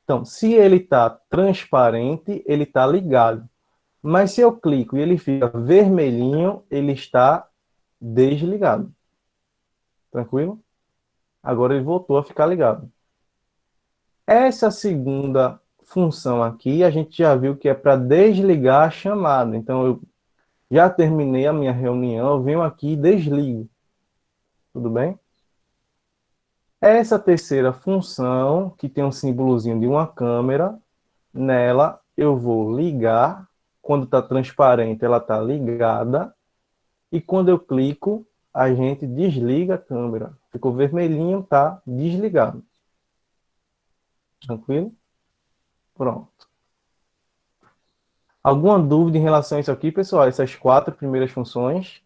Então, se ele está transparente, ele está ligado. Mas se eu clico e ele fica vermelhinho, ele está desligado. Tranquilo? Agora ele voltou a ficar ligado. Essa segunda função aqui, a gente já viu que é para desligar a chamada. Então, eu já terminei a minha reunião, eu venho aqui e desligo. Tudo bem? Essa terceira função, que tem um símbolozinho de uma câmera, nela eu vou ligar. Quando está transparente, ela está ligada. E quando eu clico, a gente desliga a câmera. Ficou vermelhinho, está desligado. Tranquilo? Pronto. Alguma dúvida em relação a isso aqui, pessoal? Essas 4 primeiras funções.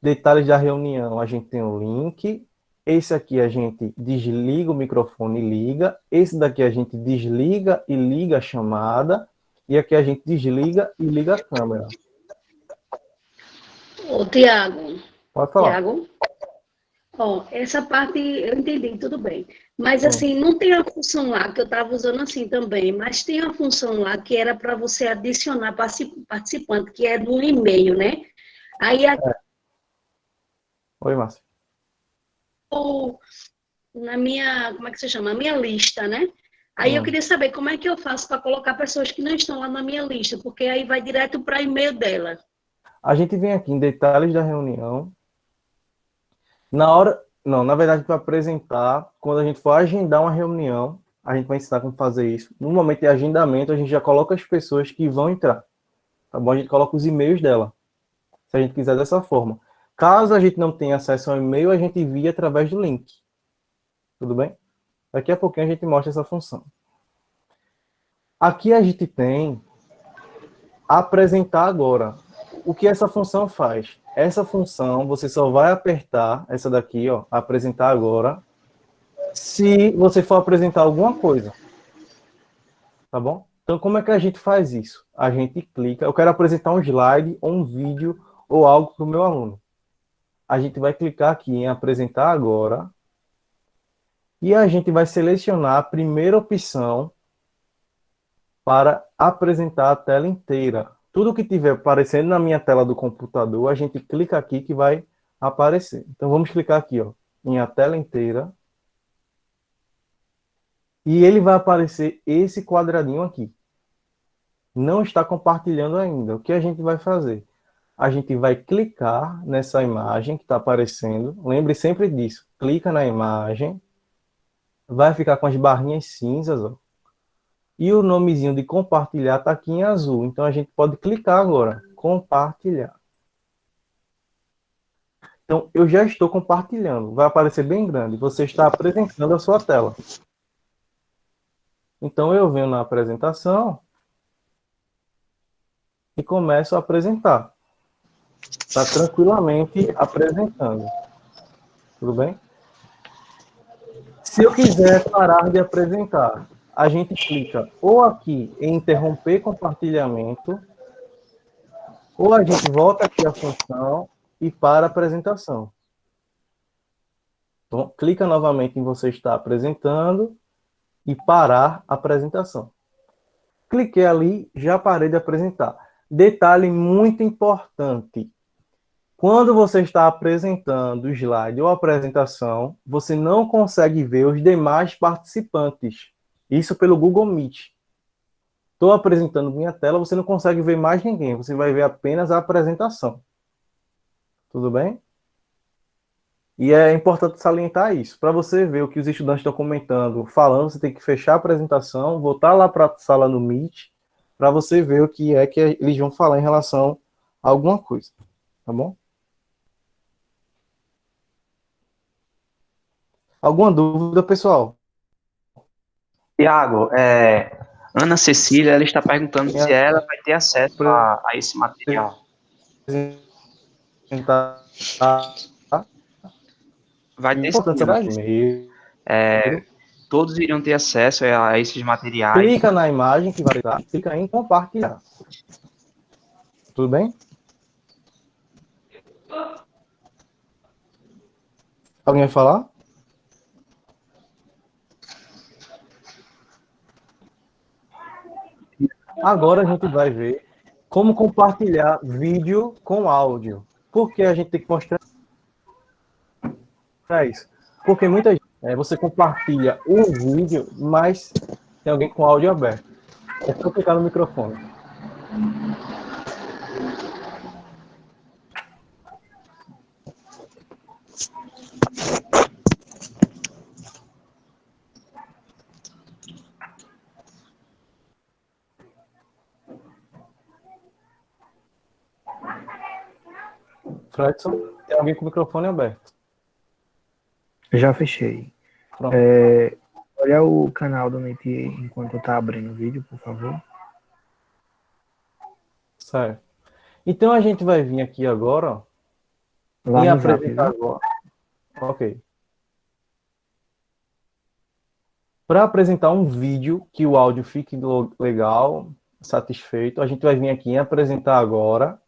Detalhes da reunião, a gente tem o link. Esse aqui a gente desliga o microfone e liga. Esse daqui a gente desliga e liga a chamada. E aqui a gente desliga e liga a câmera. Ô, Tiago. Pode falar. Tiago. Ó, essa parte eu entendi, tudo bem. Mas, assim, não tem a função lá, que eu estava usando assim também, mas tem a função lá que era para você adicionar participante, que é no e-mail, né? Aí, Oi, Márcia. na minha, como é que se chama? A minha lista, né? Aí eu queria saber como é que eu faço para colocar pessoas que não estão lá na minha lista, porque aí vai direto para e-mail dela. A gente vem aqui em detalhes da reunião. Na hora, não, na verdade, para apresentar, quando a gente for agendar uma reunião, a gente vai ensinar como fazer isso. No momento de agendamento, a gente já coloca as pessoas que vão entrar. Tá bom? A gente coloca os e-mails dela, se a gente quiser dessa forma. Caso a gente não tenha acesso ao e-mail, a gente envia através do link. Tudo bem? Daqui a pouquinho a gente mostra essa função. Aqui a gente tem apresentar agora. O que essa função faz? Essa função você só vai apertar, essa daqui, ó, apresentar agora, se você for apresentar alguma coisa. Tá bom? Então, como é que a gente faz isso? A gente clica, eu quero apresentar um slide, ou um vídeo, ou algo para o meu aluno. A gente vai clicar aqui em apresentar agora, e a gente vai selecionar a primeira opção para apresentar a tela inteira. Tudo que tiver aparecendo na minha tela do computador, a gente clica aqui que vai aparecer. Então, vamos clicar aqui, ó, em a tela inteira. E ele vai aparecer esse quadradinho aqui. Não está compartilhando ainda. O que a gente vai fazer? A gente vai clicar nessa imagem que está aparecendo. Lembre sempre disso. Clica na imagem. Vai ficar com as barrinhas cinzas, ó. E o nomezinho de compartilhar está aqui em azul. Então, a gente pode clicar agora. Compartilhar. Então, eu já estou compartilhando. Vai aparecer bem grande. Você está apresentando a sua tela. Então, eu venho na apresentação e começo a apresentar. Está tranquilamente apresentando. Tudo bem? Se eu quiser parar de apresentar, a gente clica ou aqui em interromper compartilhamento, ou a gente volta aqui a função e para a apresentação. Então, clica novamente em você está apresentando e parar a apresentação. Cliquei ali, já parei de apresentar. Detalhe muito importante. Quando você está apresentando o slide ou a apresentação, você não consegue ver os demais participantes. Isso pelo Google Meet. Estou apresentando minha tela, você não consegue ver mais ninguém. Você vai ver apenas a apresentação. Tudo bem? E é importante salientar isso. Para você ver o que os estudantes estão comentando, falando, você tem que fechar a apresentação, voltar lá para a sala no Meet, para você ver o que é que eles vão falar em relação a alguma coisa. Tá bom? Alguma dúvida, pessoal? Tiago, Ana Cecília, ela está perguntando se ela vai ter acesso a esse material. Vai ter sim. Todos iriam ter acesso a esses materiais. Clica na imagem que vai estar, clica em compartilhar. Tudo bem? Alguém vai falar? Agora a gente vai ver como compartilhar vídeo com áudio. Por que a gente tem que mostrar isso? Porque muita gente, você compartilha um vídeo, mas tem alguém com áudio aberto. É só clicar no microfone. Fredson, tem alguém com o microfone aberto. Já fechei. Pronto. Olha o canal do NET enquanto tá abrindo o vídeo, por favor. Certo. Então a gente vai vir aqui agora, ó, Lá e no Zap, apresentar viu? agora. Ok. Para apresentar um vídeo que o áudio fique legal, satisfeito, a gente vai vir aqui em apresentar agora.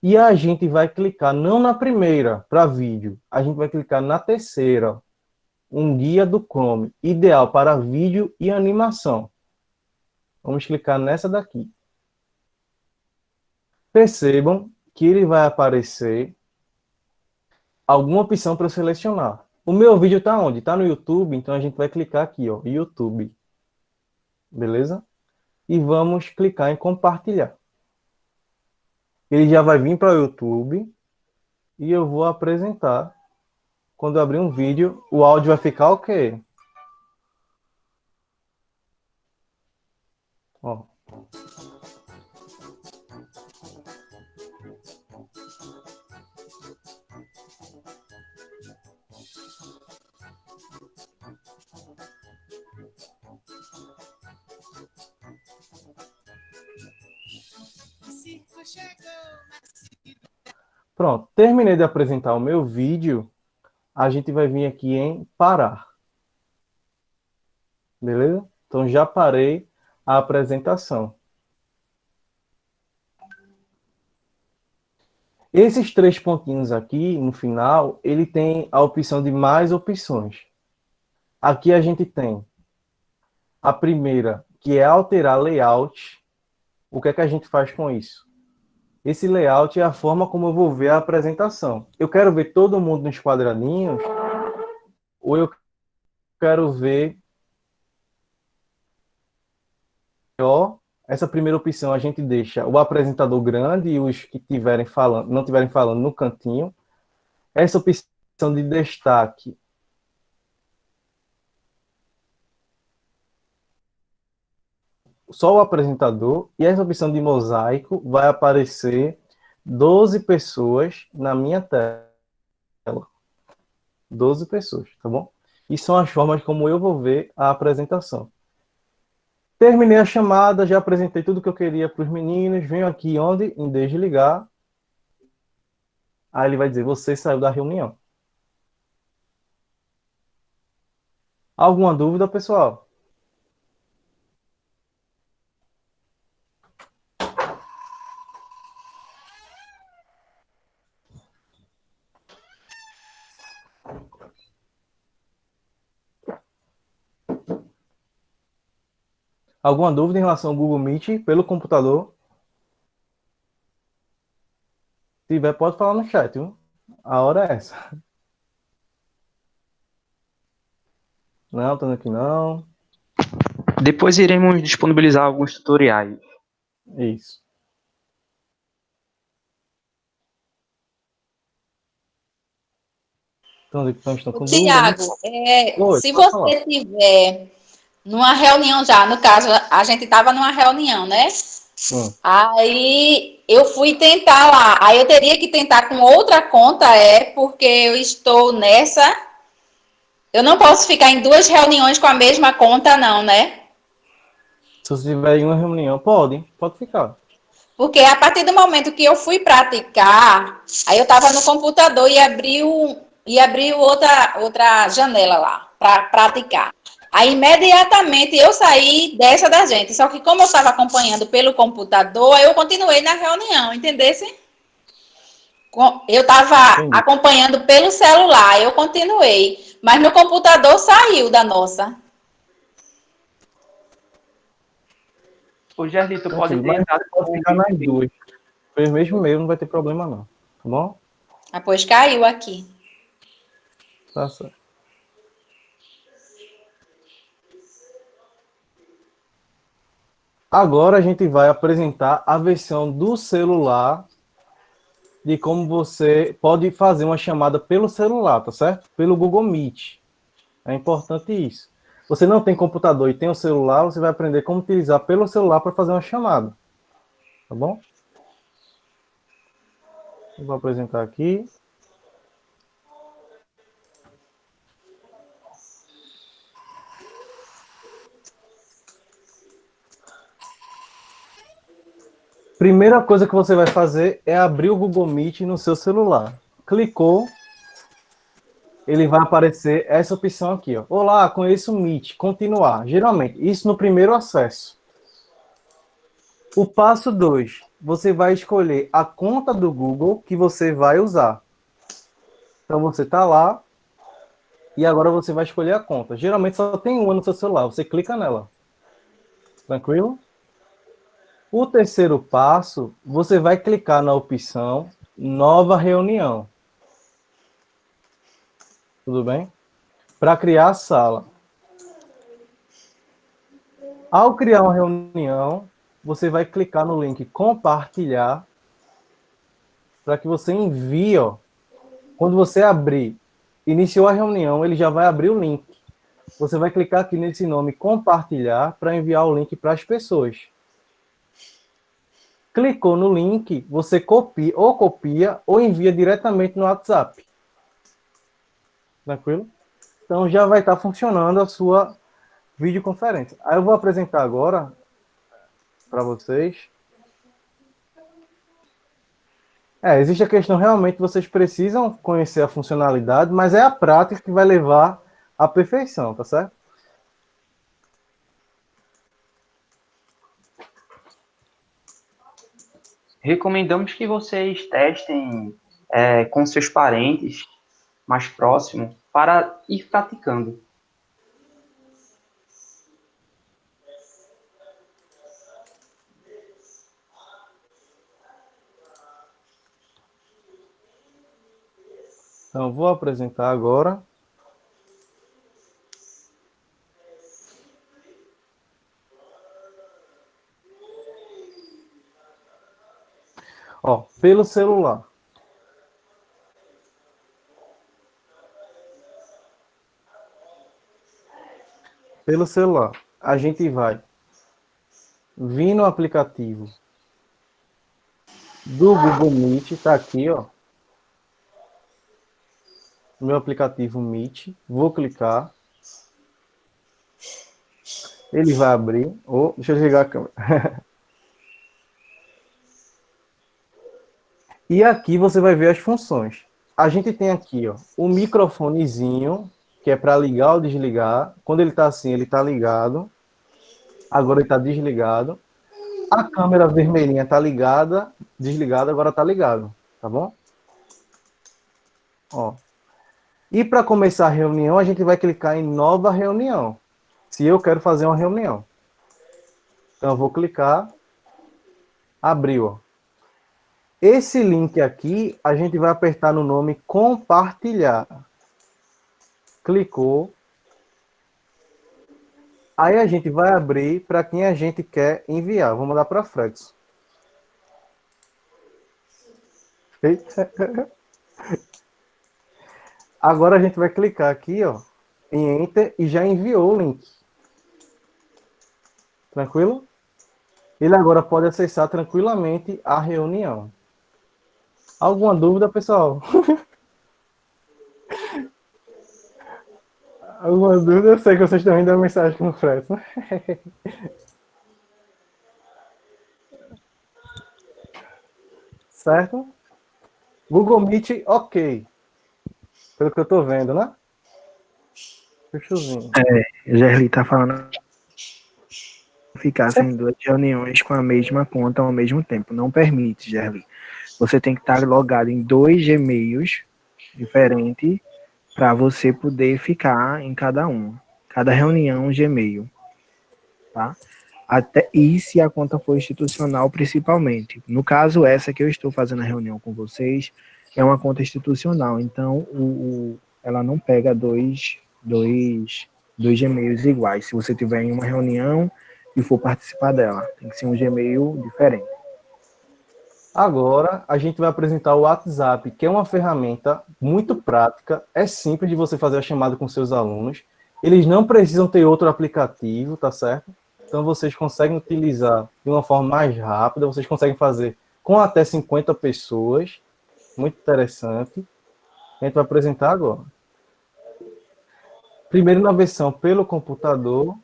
E a gente vai clicar não na primeira, para vídeo, a gente vai clicar na terceira, um guia do Chrome, ideal para vídeo e animação. Vamos clicar nessa daqui. Percebam que ele vai aparecer alguma opção para eu selecionar. O meu vídeo está onde? Está no YouTube, então a gente vai clicar aqui, ó, YouTube. beleza? E vamos clicar em compartilhar. Ele já vai vir para o YouTube e eu vou apresentar. Quando eu abrir um vídeo, o áudio vai ficar ok. Ó. Pronto, terminei de apresentar o meu vídeo. A gente vai vir aqui em parar. Beleza? Então já parei a apresentação. Esses 3 pontinhos aqui, no final, ele tem a opção de mais opções. Aqui a gente tem a primeira, que é alterar layout. O que é que a gente faz com isso? Esse layout é a forma como eu vou ver a apresentação. Eu quero ver todo mundo nos quadradinhos, ou eu quero ver... Essa primeira opção a gente deixa o apresentador grande e os que tiverem falando, não estiverem falando no cantinho. Essa opção de destaque só o apresentador, e essa opção de mosaico vai aparecer 12 pessoas na minha tela. 12 pessoas, tá bom? E são as formas como eu vou ver a apresentação. Terminei a chamada, já apresentei tudo que eu queria para os meninos. Venho aqui onde? Em desligar. Aí ele vai dizer, você saiu da reunião. Alguma dúvida, pessoal? Alguma dúvida em relação ao Google Meet pelo computador? Se tiver, pode falar no chat, viu? A hora é essa. Não, tô aqui não. Depois iremos disponibilizar alguns tutoriais. Isso. Então, estão com dúvida? Tiago, Oi, se pode falar. você tiver numa reunião já, no caso, a gente estava numa reunião, né? Aí eu fui tentar lá. Aí eu teria que tentar com outra conta, porque eu estou nessa. Eu não posso ficar em 2 reuniões com a mesma conta, não, né? Se você tiver em uma reunião, pode ficar. Porque a partir do momento que eu fui praticar, aí eu estava no computador e abriu outra janela lá para praticar. Aí imediatamente eu saí dessa da gente. Só que como eu estava acompanhando pelo computador, eu continuei na reunião, entendesse? Eu estava acompanhando pelo celular, eu continuei. Mas no computador saiu da nossa. Ô, Gerli, tu pode tentar... Pode ficar nas 2. Mesmo não vai ter problema não. Tá bom? Ah, pois caiu aqui. Tá certo. Agora a gente vai apresentar a versão do celular de como você pode fazer uma chamada pelo celular, tá certo? Pelo Google Meet. É importante isso. Você não tem computador e tem o celular, você vai aprender como utilizar pelo celular para fazer uma chamada. Tá bom? Eu vou apresentar aqui. Primeira coisa que você vai fazer é abrir o Google Meet no seu celular. Clicou, ele vai aparecer essa opção aqui, ó. Olá, conheço o Meet, continuar. Geralmente, isso no primeiro acesso. O passo 2, você vai escolher a conta do Google que você vai usar. Então, você está lá e agora você vai escolher a conta. Geralmente, só tem uma no seu celular. Você clica nela. Tranquilo? O terceiro passo, você vai clicar na opção Nova Reunião. Tudo bem? Para criar a sala. Ao criar uma reunião, você vai clicar no link compartilhar para que você envie, ó. Quando você abrir, iniciou a reunião, ele já vai abrir o link. Você vai clicar aqui nesse nome compartilhar para enviar o link para as pessoas. Clicou no link, você copia ou envia diretamente no WhatsApp. Tranquilo? Então já vai estar funcionando a sua videoconferência. Aí eu vou apresentar agora para vocês. Existe a questão, realmente vocês precisam conhecer a funcionalidade, mas é a prática que vai levar à perfeição, tá certo? Recomendamos que vocês testem com seus parentes mais próximos para ir praticando. Então, vou apresentar agora. Ó, pelo celular. Pelo celular, a gente vai vir no aplicativo do Google Meet, tá aqui, ó. Meu aplicativo Meet, vou clicar. Ele vai abrir. Deixa eu ligar a câmera. E aqui você vai ver as funções. A gente tem aqui, ó, o microfonezinho, que é para ligar ou desligar. Quando ele está assim, ele está ligado. Agora ele está desligado. A câmera vermelhinha está ligada, desligada, agora está ligado. Tá bom? Ó. E para começar a reunião, a gente vai clicar em nova reunião. Se eu quero fazer uma reunião. Então eu vou clicar. Abriu, ó. Esse link aqui, a gente vai apertar no nome compartilhar. Clicou. Aí a gente vai abrir para quem a gente quer enviar. Vou mandar para Fredson. Agora a gente vai clicar aqui, ó, em Enter e já enviou o link. Tranquilo? Ele agora pode acessar tranquilamente a reunião. Alguma dúvida, pessoal? Alguma dúvida? Eu sei que vocês estão indo a mensagem no Fredson. Certo? Google Meet, ok. Pelo que eu tô vendo, né? Fechozinho. Gerli tá falando ficar em 2 reuniões com a mesma conta ao mesmo tempo. Não permite, Gerli. Você tem que estar logado em 2 Gmails diferentes para você poder ficar em cada um. Cada reunião um Gmail. Tá? E se a conta for institucional, principalmente. No caso, essa que eu estou fazendo a reunião com vocês é uma conta institucional. Então, ela não pega dois Gmails iguais. Se você tiver em uma reunião e for participar dela, tem que ser um Gmail diferente. Agora, a gente vai apresentar o WhatsApp, que é uma ferramenta muito prática, é simples de você fazer a chamada com seus alunos. Eles não precisam ter outro aplicativo, tá certo? Então, vocês conseguem utilizar de uma forma mais rápida, vocês conseguem fazer com até 50 pessoas. Muito interessante. A gente vai apresentar agora. Primeiro na versão pelo computador.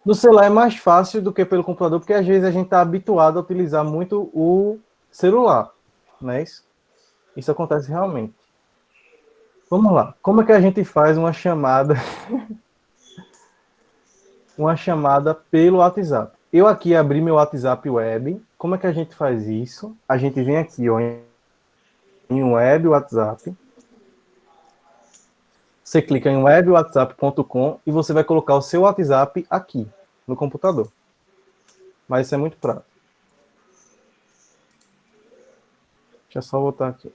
No celular é mais fácil do que pelo computador, porque às vezes a gente está habituado a utilizar muito o celular, não é isso? Isso acontece realmente. Vamos lá. Como é que a gente faz uma chamada uma chamada pelo WhatsApp? Eu aqui abri meu WhatsApp web. Como é que a gente faz isso? A gente vem aqui, ó, em web WhatsApp. Você clica em webwhatsapp.com e você vai colocar o seu WhatsApp aqui, no computador. Mas isso é muito prático. Deixa eu só voltar aqui.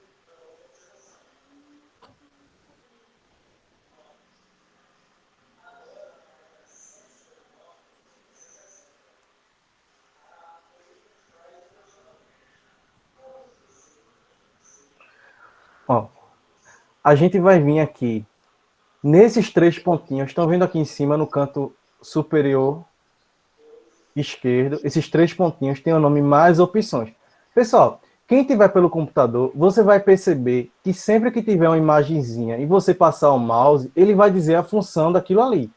a gente vai vir aqui nesses 3 pontinhos. Estão vendo aqui em cima no canto superior esquerdo? Esses 3 pontinhos têm o nome mais opções. Pessoal, quem tiver pelo computador, você vai perceber que sempre que tiver uma imagenzinha e você passar o mouse, ele vai dizer a função daquilo ali.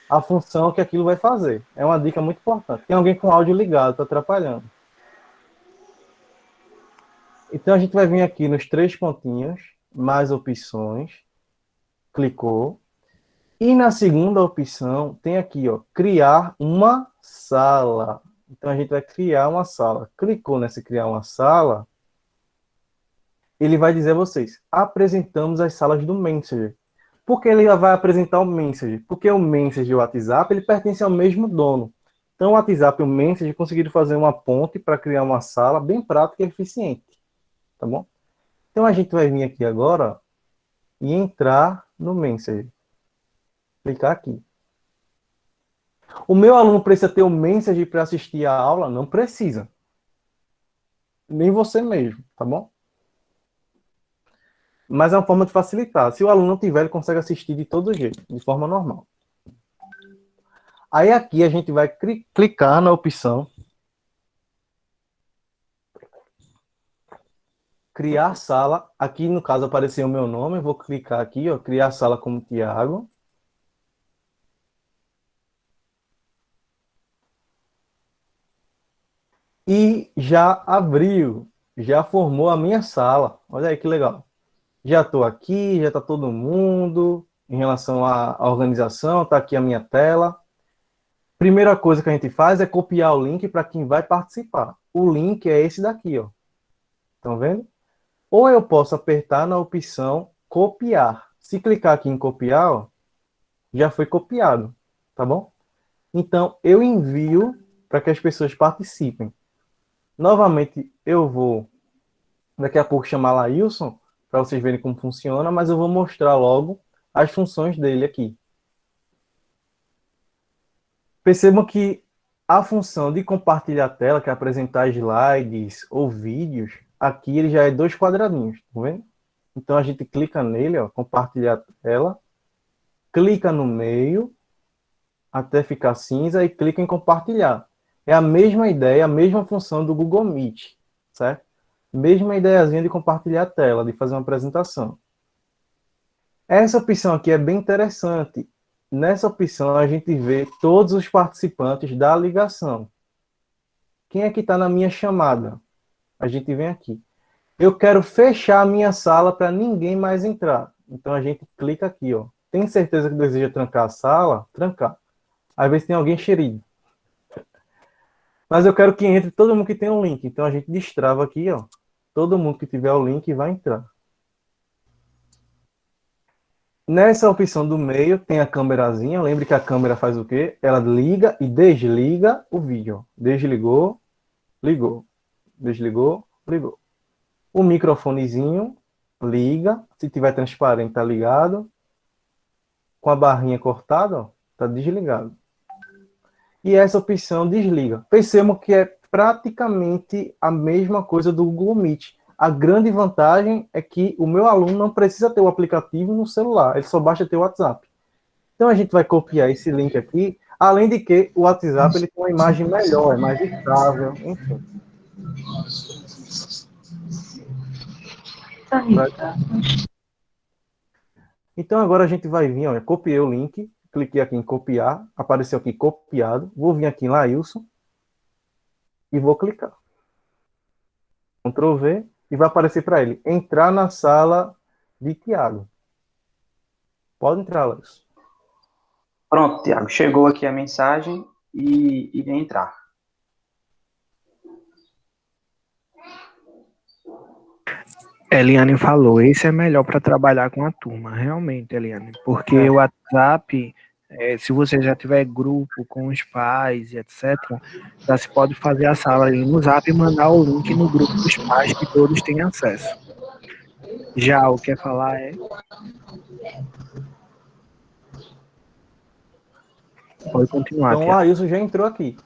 A função que aquilo vai fazer. É uma dica muito importante. Tem alguém com áudio ligado, está atrapalhando. Então a gente vai vir aqui nos 3 pontinhos, mais opções, clicou. E na segunda opção, tem aqui, ó, criar uma sala. Então a gente vai criar uma sala. Clicou nesse criar uma sala, ele vai dizer a vocês, apresentamos as salas do Messenger. Por que ele vai apresentar o Messenger? Porque o Messenger e o WhatsApp, ele pertence ao mesmo dono. Então o WhatsApp e o Messenger conseguiram fazer uma ponte para criar uma sala bem prática e eficiente. Tá bom? Então a gente vai vir aqui agora e entrar no Messenger. Clicar aqui. O meu aluno precisa ter o Messenger para assistir a aula? Não precisa. Nem você mesmo, tá bom? Mas é uma forma de facilitar. Se o aluno não tiver, ele consegue assistir de todo jeito, de forma normal. Aí aqui a gente vai clicar na opção criar sala. Aqui no caso apareceu o meu nome, eu vou clicar aqui, ó, criar sala como Tiago. E já abriu, já formou a minha sala. Olha aí que legal. Já estou aqui, já está todo mundo. Em relação à organização, está aqui a minha tela. Primeira coisa que a gente faz é copiar o link para quem vai participar. O link é esse daqui, ó. Estão vendo? Ou eu posso apertar na opção copiar. Se clicar aqui em copiar, ó, já foi copiado, tá bom? Então, eu envio para que as pessoas participem. Novamente, eu vou daqui a pouco chamar Laílson, para vocês verem como funciona, mas eu vou mostrar logo as funções dele aqui. Percebam que a função de compartilhar a tela, que é apresentar slides ou vídeos, aqui ele já é 2 quadradinhos, tá vendo? Então a gente clica nele, ó, compartilhar a tela, clica no meio, até ficar cinza, e clica em compartilhar. É a mesma ideia, a mesma função do Google Meet, certo? Mesma ideiazinha de compartilhar a tela, de fazer uma apresentação. Essa opção aqui é bem interessante. Nessa opção a gente vê todos os participantes da ligação. Quem é que está na minha chamada? A gente vem aqui. Eu quero fechar a minha sala para ninguém mais entrar. Então a gente clica aqui, ó. Tem certeza que deseja trancar a sala? Trancar. Às vezes tem alguém xerido. Mas eu quero que entre todo mundo que tem um link. Então a gente destrava aqui, ó. Todo mundo que tiver o link vai entrar. Nessa opção do meio tem a câmerazinha. Lembre que a câmera faz o quê? Ela liga e desliga o vídeo. Desligou, ligou. Desligou, ligou. O microfonezinho liga. Se tiver transparente, tá ligado. Com a barrinha cortada, ó, tá desligado. E essa opção desliga. Percebam que é praticamente a mesma coisa do Google Meet. A grande vantagem é que o meu aluno não precisa ter o aplicativo no celular, ele só basta ter o WhatsApp. Então a gente vai copiar esse link aqui, além de que o WhatsApp ele tem uma imagem melhor, é mais estável, enfim. Então agora a gente vai vir, olha, copiei o link, cliquei aqui em copiar, apareceu aqui copiado, vou vir aqui em Laílson e vou clicar. Ctrl V e vai aparecer para ele, entrar na sala de Tiago. Pode entrar, Laílson. Pronto, Tiago, chegou aqui a mensagem e irei entrar. Eliane falou, esse é melhor para trabalhar com a turma, realmente, Eliane, porque o WhatsApp, se você já tiver grupo com os pais e etc., já se pode fazer a sala ali no Zap e mandar o link no grupo dos pais que todos têm acesso. Já o que quer falar é... Pode continuar. Então o Laílson já entrou aqui.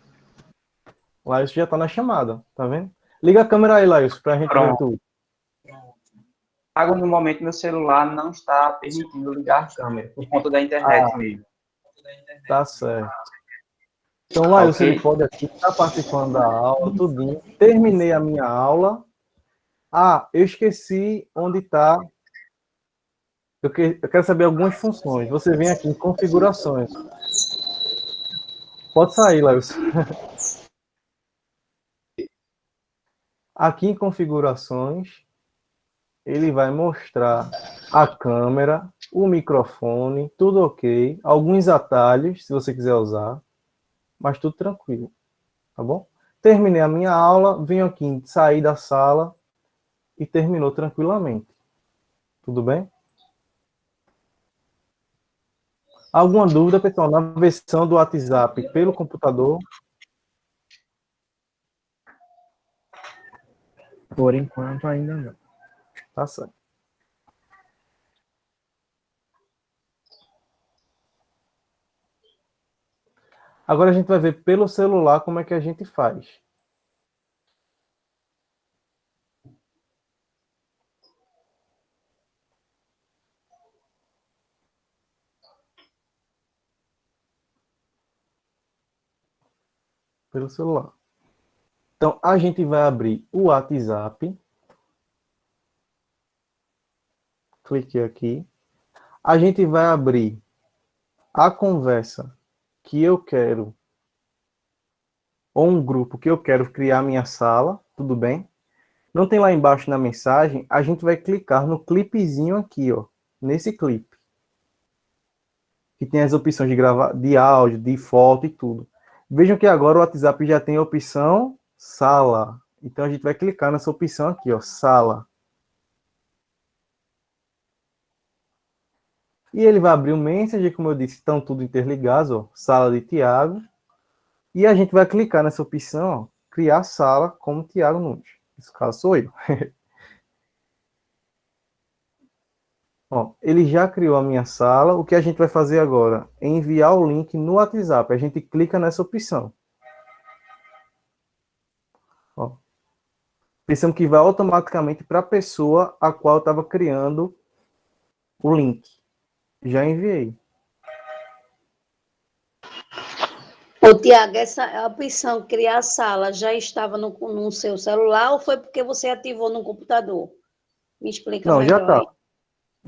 O Laílson já está na chamada, tá vendo? Liga a câmera aí, Laílson, para a gente ver tudo. Tiago, no momento, meu celular não está permitindo ligar a câmera, por conta da internet mesmo. Tá certo. Então, Lailson, Ok? ele pode aqui estar participando da aula, tudinho. Terminei a minha aula. Ah, eu esqueci onde está. Eu quero saber algumas funções. Você vem aqui em configurações. Pode sair, Lailson. Aqui em configurações, ele vai mostrar a câmera, o microfone, tudo ok. Alguns atalhos, se você quiser usar, mas tudo tranquilo, tá bom? Terminei a minha aula, venho aqui, sair da sala e terminou tranquilamente. Tudo bem? Alguma dúvida, pessoal, na versão do WhatsApp pelo computador? Por enquanto, ainda não. Tá certo. Agora a gente vai ver pelo celular como é que a gente faz. Pelo celular. Então, a gente vai abrir o WhatsApp. Clique aqui. A gente vai abrir a conversa que eu quero, ou um grupo que eu quero criar minha sala, tudo bem? Não tem lá embaixo na mensagem, a gente vai clicar no clipezinho aqui, ó, nesse clipe. Que tem as opções de gravar, de áudio, de foto e tudo. Vejam que agora o WhatsApp já tem a opção sala. Então a gente vai clicar nessa opção aqui, ó, sala. E ele vai abrir o Messenger, como eu disse, estão tudo interligados, ó, sala de Tiago. E a gente vai clicar nessa opção, ó, criar sala como Tiago Nunes. Esse caso sou eu. Ó, ele já criou a minha sala. O que a gente vai fazer agora? É enviar o link no WhatsApp. A gente clica nessa opção. Ó. Pensamos que vai automaticamente para a pessoa a qual eu estava criando o link. Já enviei. Ô, Tiago, essa opção criar sala já estava no seu celular ou foi porque você ativou no computador? Me explica Não, já melhor está. aí.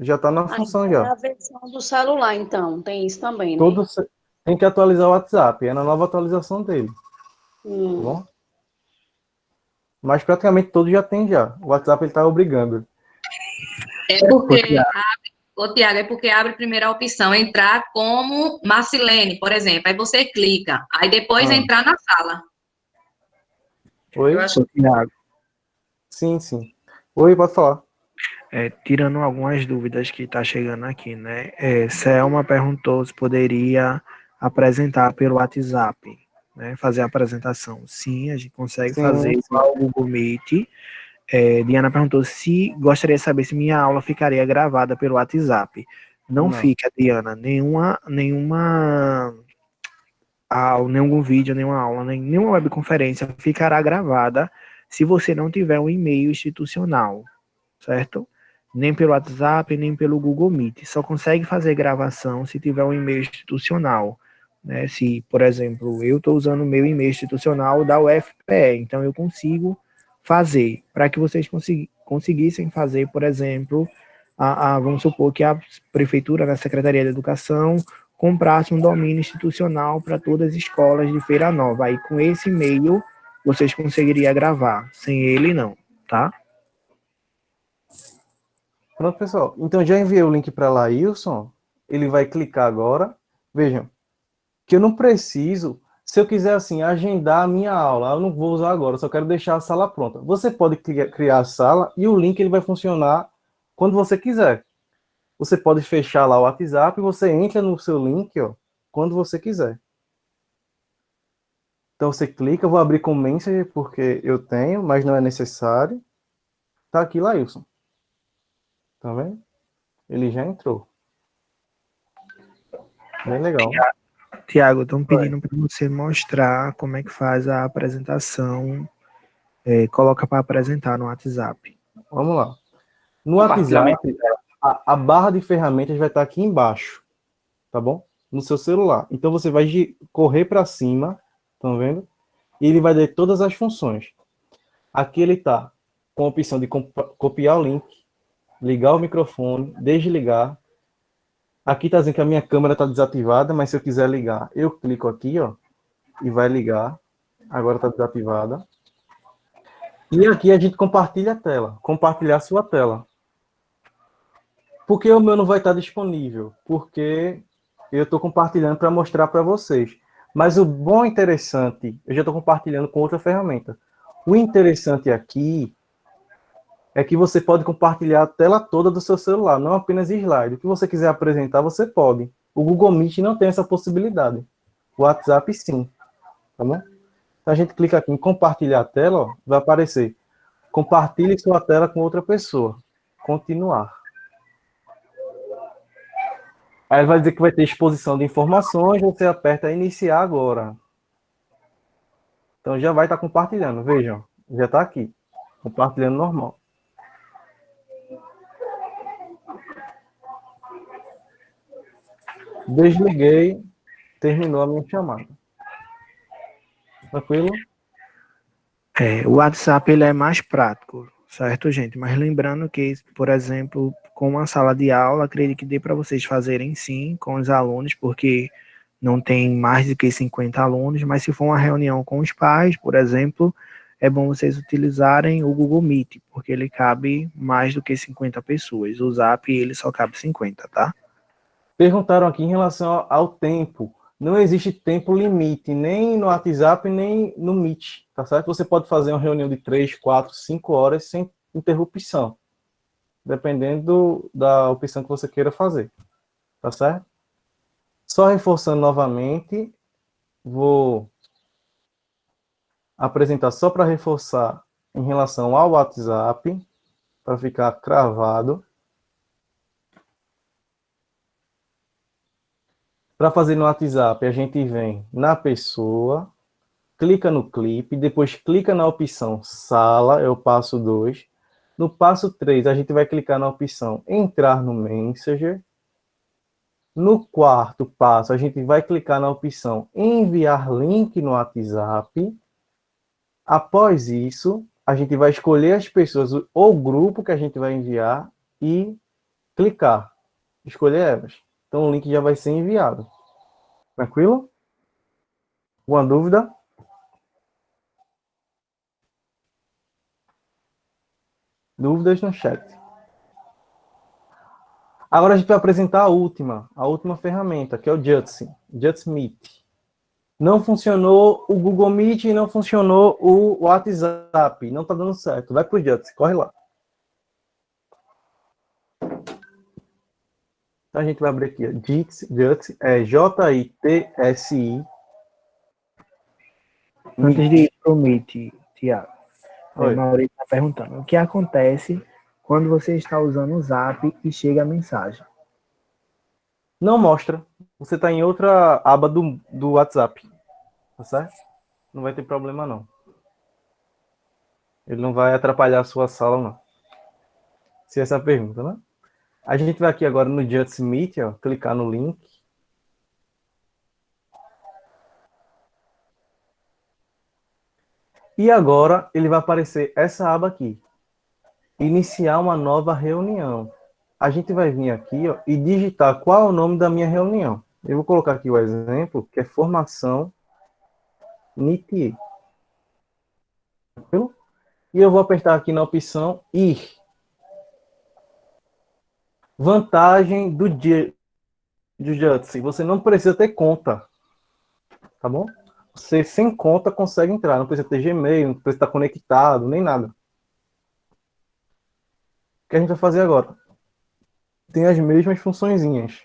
Já está na função É já. a versão do celular, então, tem isso também, né? Todo tem que atualizar o WhatsApp. É na nova atualização dele. Tá Hum. bom? Mas praticamente todo já tem já. O WhatsApp ele está obrigando. É porque, ô Tiago, é porque abre primeiro a opção entrar como Marcilene, por exemplo. Aí você clica. Aí depois entrar na sala. Oi? Eu acho Tiago, Sim, sim. Oi, pode falar. tirando algumas dúvidas que está chegando aqui, né? Selma perguntou se poderia apresentar pelo WhatsApp, né? Fazer a apresentação. Sim, a gente consegue fazer Sim, sim. igual o Google Meet. Diana perguntou se gostaria de saber se minha aula ficaria gravada pelo WhatsApp. Não fica, Diana, nenhuma aula, nenhum vídeo, nenhuma aula, nenhuma webconferência ficará gravada se você não tiver um e-mail institucional, certo? Nem pelo WhatsApp, nem pelo Google Meet. Só consegue fazer gravação se tiver um e-mail institucional. Né? Se, por exemplo, eu estou usando o meu e-mail institucional da UFPE, então eu consigo fazer. Para que vocês conseguissem fazer, por exemplo, vamos supor que a prefeitura, na Secretaria de Educação, comprasse um domínio institucional para todas as escolas de Feira Nova. Aí, com esse e-mail, vocês conseguiriam gravar. Sem ele, não, tá? Pronto, pessoal. Então já enviei o link para Lailson. Ele vai clicar agora. Vejam, que eu não preciso, se eu quiser assim, agendar a minha aula, eu não vou usar agora, eu só quero deixar a sala pronta. Você pode criar a sala e o link ele vai funcionar quando você quiser. Você pode fechar lá o WhatsApp e você entra no seu link, ó, quando você quiser. Então você clica, eu vou abrir com Messenger porque eu tenho, mas não é necessário. Tá aqui, Lailson. Tá vendo? Ele já entrou. Bem legal. Tiago, estão pedindo para você mostrar como é que faz a apresentação, coloca para apresentar no WhatsApp. Vamos lá. No WhatsApp, a barra de ferramentas vai estar aqui embaixo, tá bom? No seu celular. Então você vai correr para cima, estão vendo? E ele vai dar todas as funções. Aqui ele está com a opção de copiar o link, ligar o microfone, desligar. Aqui está dizendo que a minha câmera está desativada, mas se eu quiser ligar, eu clico aqui, ó, e vai ligar. Agora está desativada. E aqui a gente compartilha a tela, compartilhar a sua tela. Por que o meu não vai estar disponível? Porque eu estou compartilhando para mostrar para vocês. Mas o bom e interessante, eu já estou compartilhando com outra ferramenta. O interessante aqui é que você pode compartilhar a tela toda do seu celular, não apenas slide. O que você quiser apresentar, você pode. O Google Meet não tem essa possibilidade. O WhatsApp, sim. Tá bom? Então, a gente clica aqui em compartilhar a tela, ó, vai aparecer. Compartilhe sua tela com outra pessoa. Continuar. Aí vai dizer que vai ter exposição de informações, você aperta iniciar agora. Então já vai estar compartilhando, vejam, já está aqui, compartilhando normal. Desliguei, terminou a minha chamada. Tranquilo? O WhatsApp ele é mais prático, certo, gente? Mas lembrando que, por exemplo, com uma sala de aula, acredito que dê para vocês fazerem sim com os alunos, porque não tem mais do que 50 alunos, mas se for uma reunião com os pais, por exemplo, é bom vocês utilizarem o Google Meet, porque ele cabe mais do que 50 pessoas. O Zap, ele só cabe 50, tá? Perguntaram aqui em relação ao tempo. Não existe tempo limite, nem no WhatsApp, nem no Meet, tá certo? Você pode fazer uma reunião de 3, 4, 5 horas sem interrupção, dependendo da opção que você queira fazer, tá certo? Só reforçando novamente, vou apresentar só para reforçar em relação ao WhatsApp, para ficar cravado. Para fazer no WhatsApp, a gente vem na pessoa, clica no clipe, depois clica na opção sala, é o passo 2. No passo 3, a gente vai clicar na opção entrar no Messenger. No quarto passo, a gente vai clicar na opção enviar link no WhatsApp. Após isso, a gente vai escolher as pessoas ou o grupo que a gente vai enviar e clicar, escolher elas. Então o link já vai ser enviado. Tranquilo? Alguma dúvida? Dúvidas no chat. Agora a gente vai apresentar a última ferramenta, que é o Jitsi Meet. Não funcionou o Google Meet e não funcionou o WhatsApp. Não está dando certo. Vai para o Jitsi, corre lá. Então a gente vai abrir aqui. Jitsi é J-I-T-S-I. Antes de ir para o Meet, Tiago, a Maurício está perguntando, o que acontece quando você está usando o Zap e chega a mensagem? Não mostra. Você está em outra aba do WhatsApp. Tá certo? Não vai ter problema, não. Ele não vai atrapalhar a sua sala, não. Se essa é a pergunta, né? A gente vai aqui agora no Jitsi Meet, ó, clicar no link. E agora ele vai aparecer essa aba aqui. Iniciar uma nova reunião. A gente vai vir aqui, ó, e digitar qual é o nome da minha reunião. Eu vou colocar aqui o exemplo, que é formação NIT. E eu vou apertar aqui na opção ir. Vantagem do Jitsi, você não precisa ter conta, tá bom? Você sem conta consegue entrar, não precisa ter Gmail, não precisa estar conectado, nem nada. O que a gente vai fazer agora? Tem as mesmas funçõezinhas.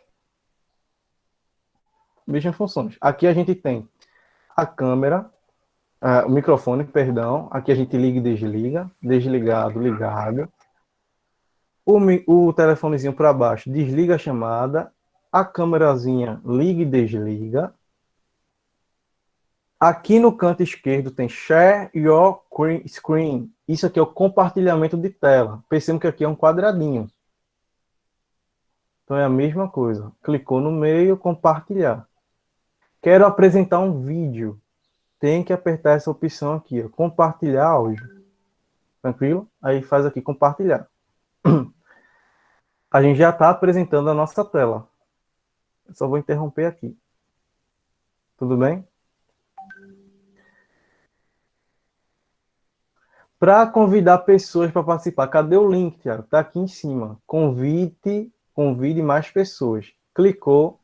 Mesmas funções. Aqui a gente tem a câmera, o microfone, perdão. Aqui a gente liga e desliga, desligado, ligado. O telefonezinho para baixo desliga a chamada, a câmerazinha liga e desliga. Aqui no canto esquerdo tem Share Your Screen, Isso aqui é o compartilhamento de tela. Percebam que aqui é um quadradinho. Então é a mesma coisa. Clicou no meio, compartilhar. Quero apresentar um vídeo. Tem que apertar essa opção aqui, ó, compartilhar áudio. Tranquilo? Aí faz aqui compartilhar. A gente já está apresentando a nossa tela. Eu só vou interromper aqui. Tudo bem? Para convidar pessoas para participar. Cadê o link, Thiago? Está aqui em cima. Convide mais pessoas. Clicou,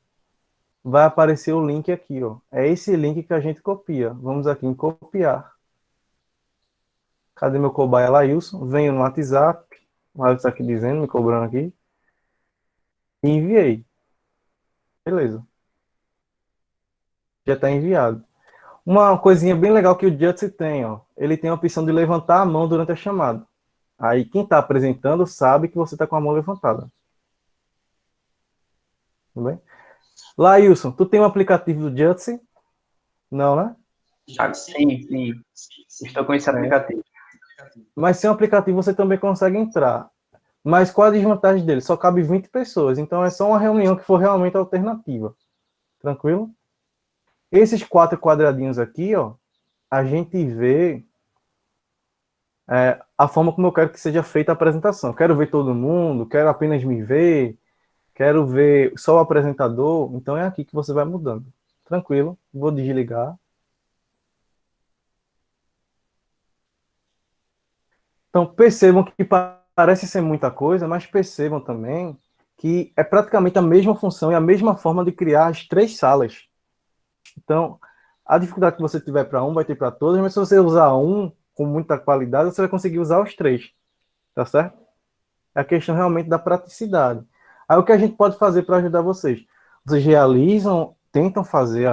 vai aparecer o link aqui, ó. É esse link que a gente copia. Vamos aqui em copiar. Cadê meu cobaia Lailson? Venho no WhatsApp. O Lailson está aqui dizendo, me cobrando aqui. E enviei. Beleza. Já está enviado. Uma coisinha bem legal que o Jitsi tem, ó. Ele tem a opção de levantar a mão durante a chamada. Aí quem está apresentando sabe que você está com a mão levantada. Tudo bem? Lailson, tu tem um aplicativo do Jitsi? Não, né? Sim. Estou com esse aplicativo. Mas sem o aplicativo você também consegue entrar. Mas qual a desvantagem dele? Só cabe 20 pessoas. Então é só uma reunião que for realmente alternativa. Tranquilo? Esses 4 quadradinhos aqui, ó, a gente vê a forma como eu quero que seja feita a apresentação. Quero ver todo mundo, quero apenas me ver, quero ver só o apresentador. Então é aqui que você vai mudando. Tranquilo? Vou desligar. Então percebam que parece ser muita coisa, mas percebam também que é praticamente a mesma função e a mesma forma de criar as 3 salas. Então, a dificuldade que você tiver para um, vai ter para todos, mas se você usar um com muita qualidade, você vai conseguir usar os 3. Tá certo? É a questão realmente da praticidade. Aí o que a gente pode fazer para ajudar vocês? Vocês realizam, tentam fazer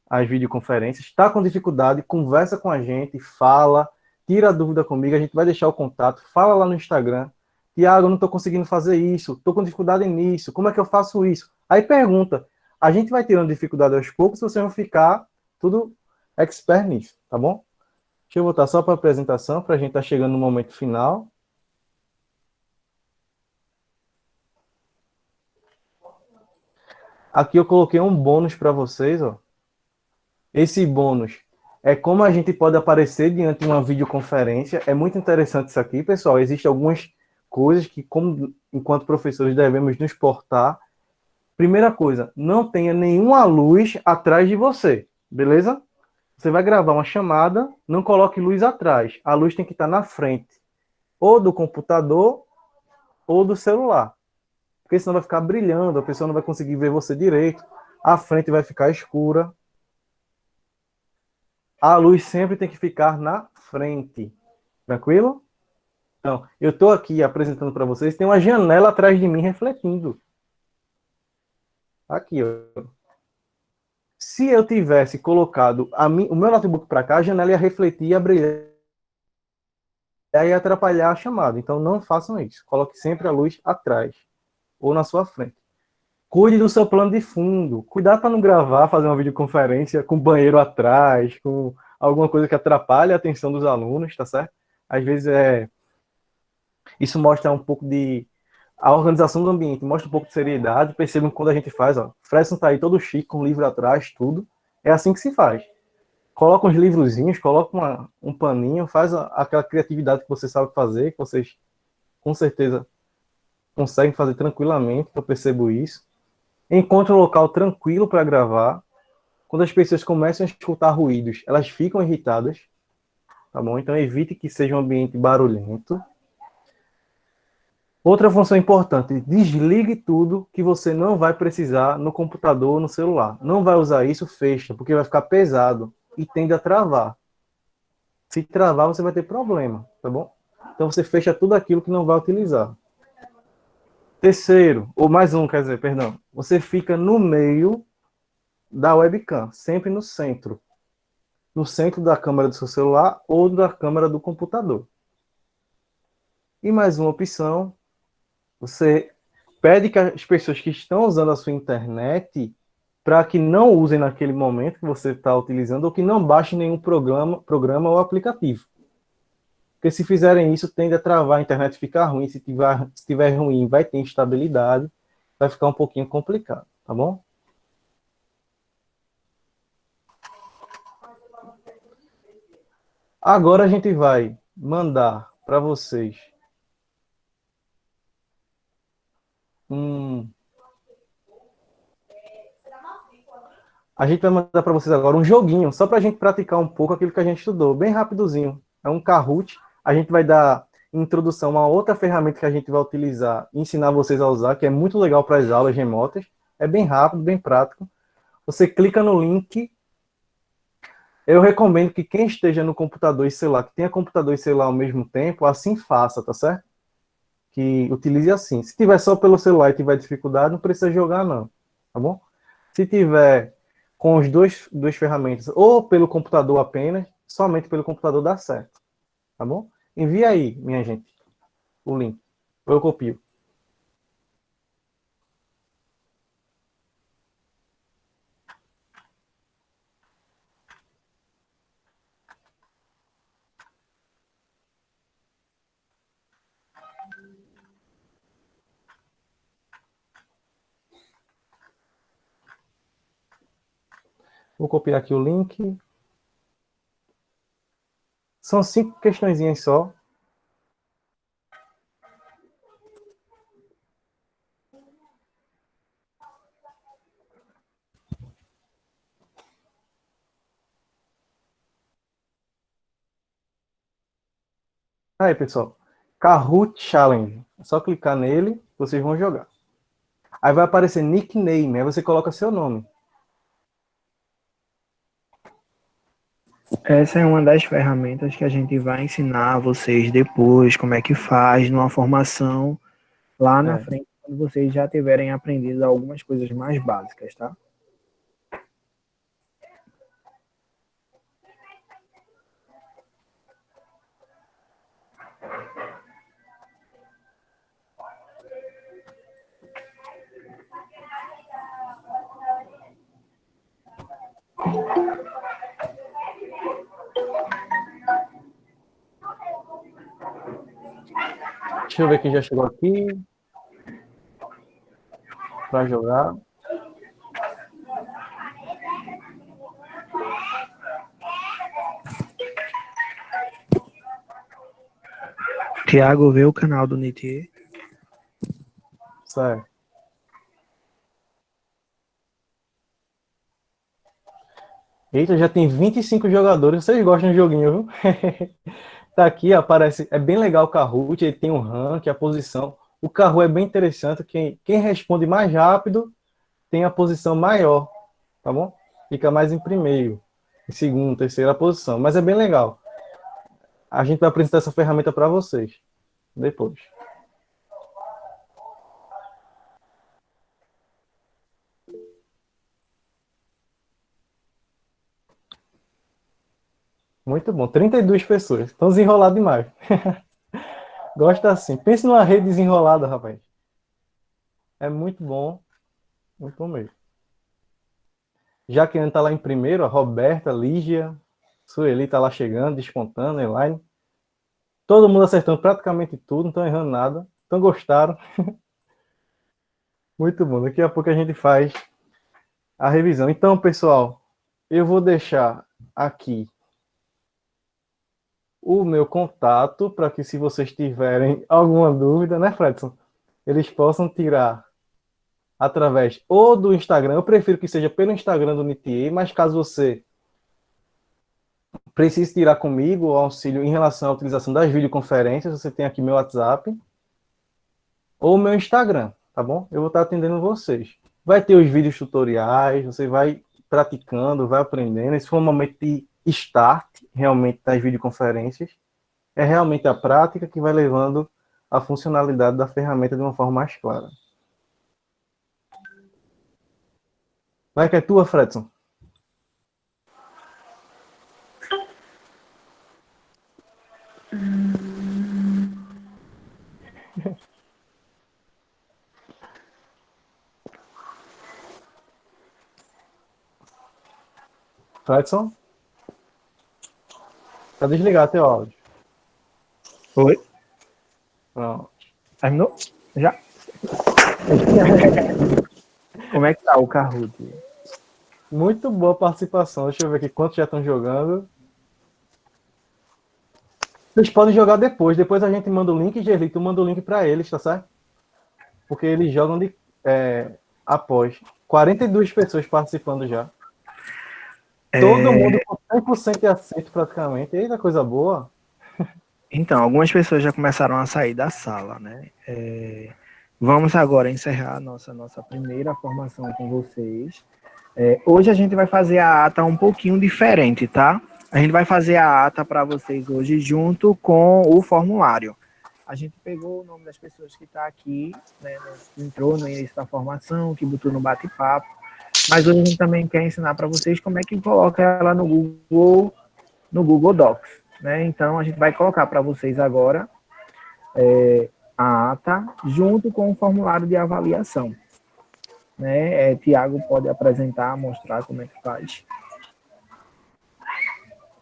as videoconferências, está com dificuldade, conversa com a gente, fala, tira a dúvida comigo, a gente vai deixar o contato, fala lá no Instagram. Tiago, eu não estou conseguindo fazer isso, estou com dificuldade nisso, como é que eu faço isso? Aí pergunta. A gente vai tirando dificuldade aos poucos, vocês vão ficar tudo expert nisso, tá bom? Deixa eu voltar só para a apresentação, para a gente estar chegando no momento final. Aqui eu coloquei um bônus para vocês, ó. Esse bônus é como a gente pode aparecer diante de uma videoconferência. É muito interessante isso aqui, pessoal. Existem algumas coisas que, como enquanto professores, devemos nos portar. Primeira coisa, não tenha nenhuma luz atrás de você, beleza? Você vai gravar uma chamada, não coloque luz atrás. A luz tem que estar na frente, ou do computador, ou do celular. Porque senão vai ficar brilhando, a pessoa não vai conseguir ver você direito, a frente vai ficar escura. A luz sempre tem que ficar na frente. Tranquilo? Então, eu estou aqui apresentando para vocês, tem uma janela atrás de mim refletindo. Aqui, ó. Se eu tivesse colocado o meu notebook para cá, a janela ia refletir, ia brilhar e ia atrapalhar a chamada. Então, não façam isso. Coloque sempre a luz atrás ou na sua frente. Cuide do seu plano de fundo. Cuidado para não gravar, fazer uma videoconferência com banheiro atrás, com alguma coisa que atrapalhe a atenção dos alunos, tá certo? Às vezes, isso mostra um pouco a organização do ambiente, mostra um pouco de seriedade. Percebam que quando a gente faz, ó, Fredson tá aí todo chique, com livro atrás, tudo. É assim que se faz. Coloca uns livrozinhos, coloca um paninho, faz aquela criatividade que você sabe fazer, que vocês, com certeza, conseguem fazer tranquilamente, eu percebo isso. Encontre um local tranquilo para gravar. Quando as pessoas começam a escutar ruídos, elas ficam irritadas, tá bom? Então, evite que seja um ambiente barulhento. Outra função importante, desligue tudo que você não vai precisar no computador ou no celular. Não vai usar isso, fecha, porque vai ficar pesado e tende a travar. Se travar, você vai ter problema, tá bom? Então você fecha tudo aquilo que não vai utilizar. Terceiro, ou mais um, quer dizer, perdão, você fica no meio da webcam, sempre no centro. No centro da câmera do seu celular ou da câmera do computador. E mais uma opção, você pede que as pessoas que estão usando a sua internet para que não usem naquele momento que você está utilizando ou que não baixem nenhum programa ou aplicativo. Porque se fizerem isso, tende a travar, a internet ficar ruim. Se tiver ruim, vai ter instabilidade, vai ficar um pouquinho complicado, tá bom? Agora a gente vai mandar para vocês A gente vai mandar para vocês agora um joguinho, só para a gente praticar um pouco aquilo que a gente estudou, bem rapidozinho. É um Kahoot. A gente vai dar introdução a uma outra ferramenta que a gente vai utilizar, ensinar vocês a usar, que é muito legal para as aulas remotas. É bem rápido, bem prático. Você clica no link. Eu recomendo que quem esteja no computador e celular, que tenha computador e celular ao mesmo tempo, assim faça, tá certo? Que utilize assim. Se tiver só pelo celular e tiver dificuldade, não precisa jogar, não. Tá bom? Se tiver com os duas ferramentas, ou pelo computador apenas, somente pelo computador dá certo. Tá bom? Envia aí, minha gente, o link. Eu copio. Vou copiar aqui o link. São 5 questõezinhas só. Aí, pessoal. Kahoot Challenge. É só clicar nele, vocês vão jogar. Aí vai aparecer nickname, aí você coloca seu nome. Essa é uma das ferramentas que a gente vai ensinar a vocês depois, como é que faz, numa formação lá na frente, quando vocês já tiverem aprendido algumas coisas mais básicas, tá? Deixa eu ver quem já chegou aqui. Para jogar. Tiago, vê o canal do Nitier. Certo. Eita, já tem 25 jogadores. Vocês gostam de joguinho, viu? Tá aqui, aparece. É bem legal o Kahoot. Ele tem um rank, a posição. O Kahoot é bem interessante. Quem responde mais rápido tem a posição maior. Tá bom? Fica mais em primeiro, em segundo, terceira posição. Mas é bem legal. A gente vai apresentar essa ferramenta para vocês depois. Muito bom. 32 pessoas. Estão desenrolados demais. Gosta assim. Pense numa rede desenrolada, rapaz. É muito bom. Muito bom mesmo. Já que está lá em primeiro, a Roberta, Lígia, Sueli está lá chegando, despontando, Elaine. Todo mundo acertando praticamente tudo, não estão errando nada. Então gostaram. Muito bom. Daqui a pouco a gente faz a revisão. Então, pessoal, eu vou deixar aqui o meu contato para que, se vocês tiverem alguma dúvida, né, Fredson? Eles possam tirar através ou do Instagram. Eu prefiro que seja pelo Instagram do Nitier, mas caso você precise tirar comigo o auxílio em relação à utilização das videoconferências, você tem aqui meu WhatsApp ou meu Instagram, tá bom? Eu vou estar atendendo vocês. Vai ter os vídeos tutoriais, você vai praticando, vai aprendendo. Esse foi um momento de start, realmente, das videoconferências. É realmente a prática que vai levando a funcionalidade da ferramenta de uma forma mais clara. Vai que é tua, Fredson. Fredson? Tá desligado teu áudio. Oi? Pronto. Terminou? Já? Como é que tá o Kahoot? Muito boa participação. Deixa eu ver aqui quantos já estão jogando. Vocês podem jogar depois. Depois a gente manda o link, Gerli. Tu manda o link para eles, tá certo? Porque eles jogam após. 42 pessoas participando já. Todo mundo com 100% de acerto praticamente. Eita, coisa boa. Então, algumas pessoas já começaram a sair da sala, né? Vamos agora encerrar a nossa primeira formação com vocês. Hoje a gente vai fazer a ata um pouquinho diferente, tá? A gente vai fazer a ata para vocês hoje junto com o formulário. A gente pegou o nome das pessoas que está aqui, né, que entrou no início da formação, que botou no bate-papo, mas hoje a gente também quer ensinar para vocês como é que coloca ela no Google Docs, né? Então a gente vai colocar para vocês agora a ata junto com o formulário de avaliação, né? Tiago pode apresentar, mostrar como é que faz.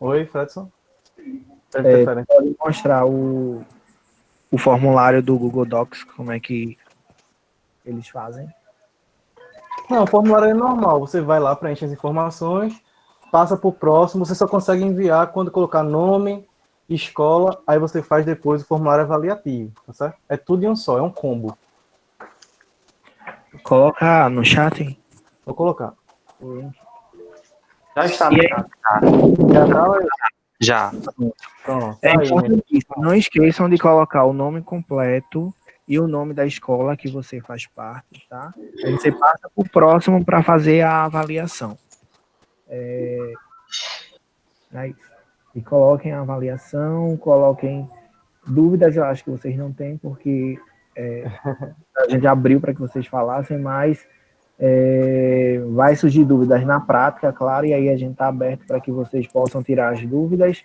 Oi, Fredson. Pode mostrar o formulário do Google Docs, como é que eles fazem? Não, o formulário é normal. Você vai lá, preenche as informações, passa para o próximo. Você só consegue enviar quando colocar nome, escola, aí você faz depois o formulário avaliativo, tá certo? É tudo em um só, é um combo. Coloca no chat, hein? Vou colocar. Já está no chat. Já tá? Já. Pronto. É Aí, importantíssimo. Não esqueçam de colocar o nome completo e o nome da escola que você faz parte, tá? Aí você passa para o próximo para fazer a avaliação. É isso. E coloquem a avaliação, coloquem dúvidas, eu acho que vocês não têm, porque a gente abriu para que vocês falassem, mas vai surgir dúvidas na prática, claro, e aí a gente está aberto para que vocês possam tirar as dúvidas.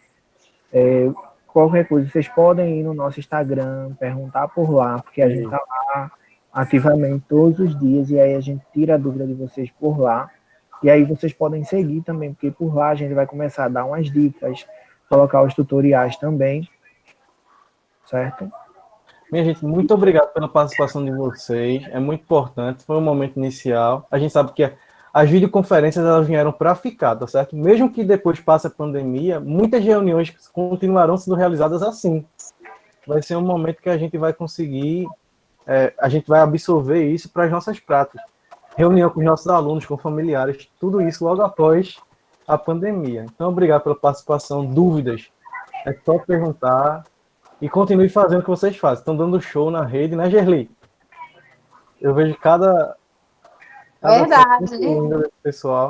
Qualquer coisa, vocês podem ir no nosso Instagram, perguntar por lá, porque a gente está lá ativamente todos os dias, e aí a gente tira a dúvida de vocês por lá. E aí vocês podem seguir também, porque por lá a gente vai começar a dar umas dicas, colocar os tutoriais também, certo? Minha gente, muito obrigado pela participação de vocês. É muito importante. Foi um momento inicial. A gente sabe que as videoconferências elas vieram para ficar, tá certo? Mesmo que depois passe a pandemia, muitas reuniões continuarão sendo realizadas assim. Vai ser um momento que a gente vai conseguir, a gente vai absorver isso para as nossas práticas. Reunião com os nossos alunos, com familiares, tudo isso logo após a pandemia. Então, obrigado pela participação. Dúvidas, é só perguntar e continue fazendo o que vocês fazem. Estão dando show na rede, né, Gerli? Eu vejo cada Verdade. pessoal.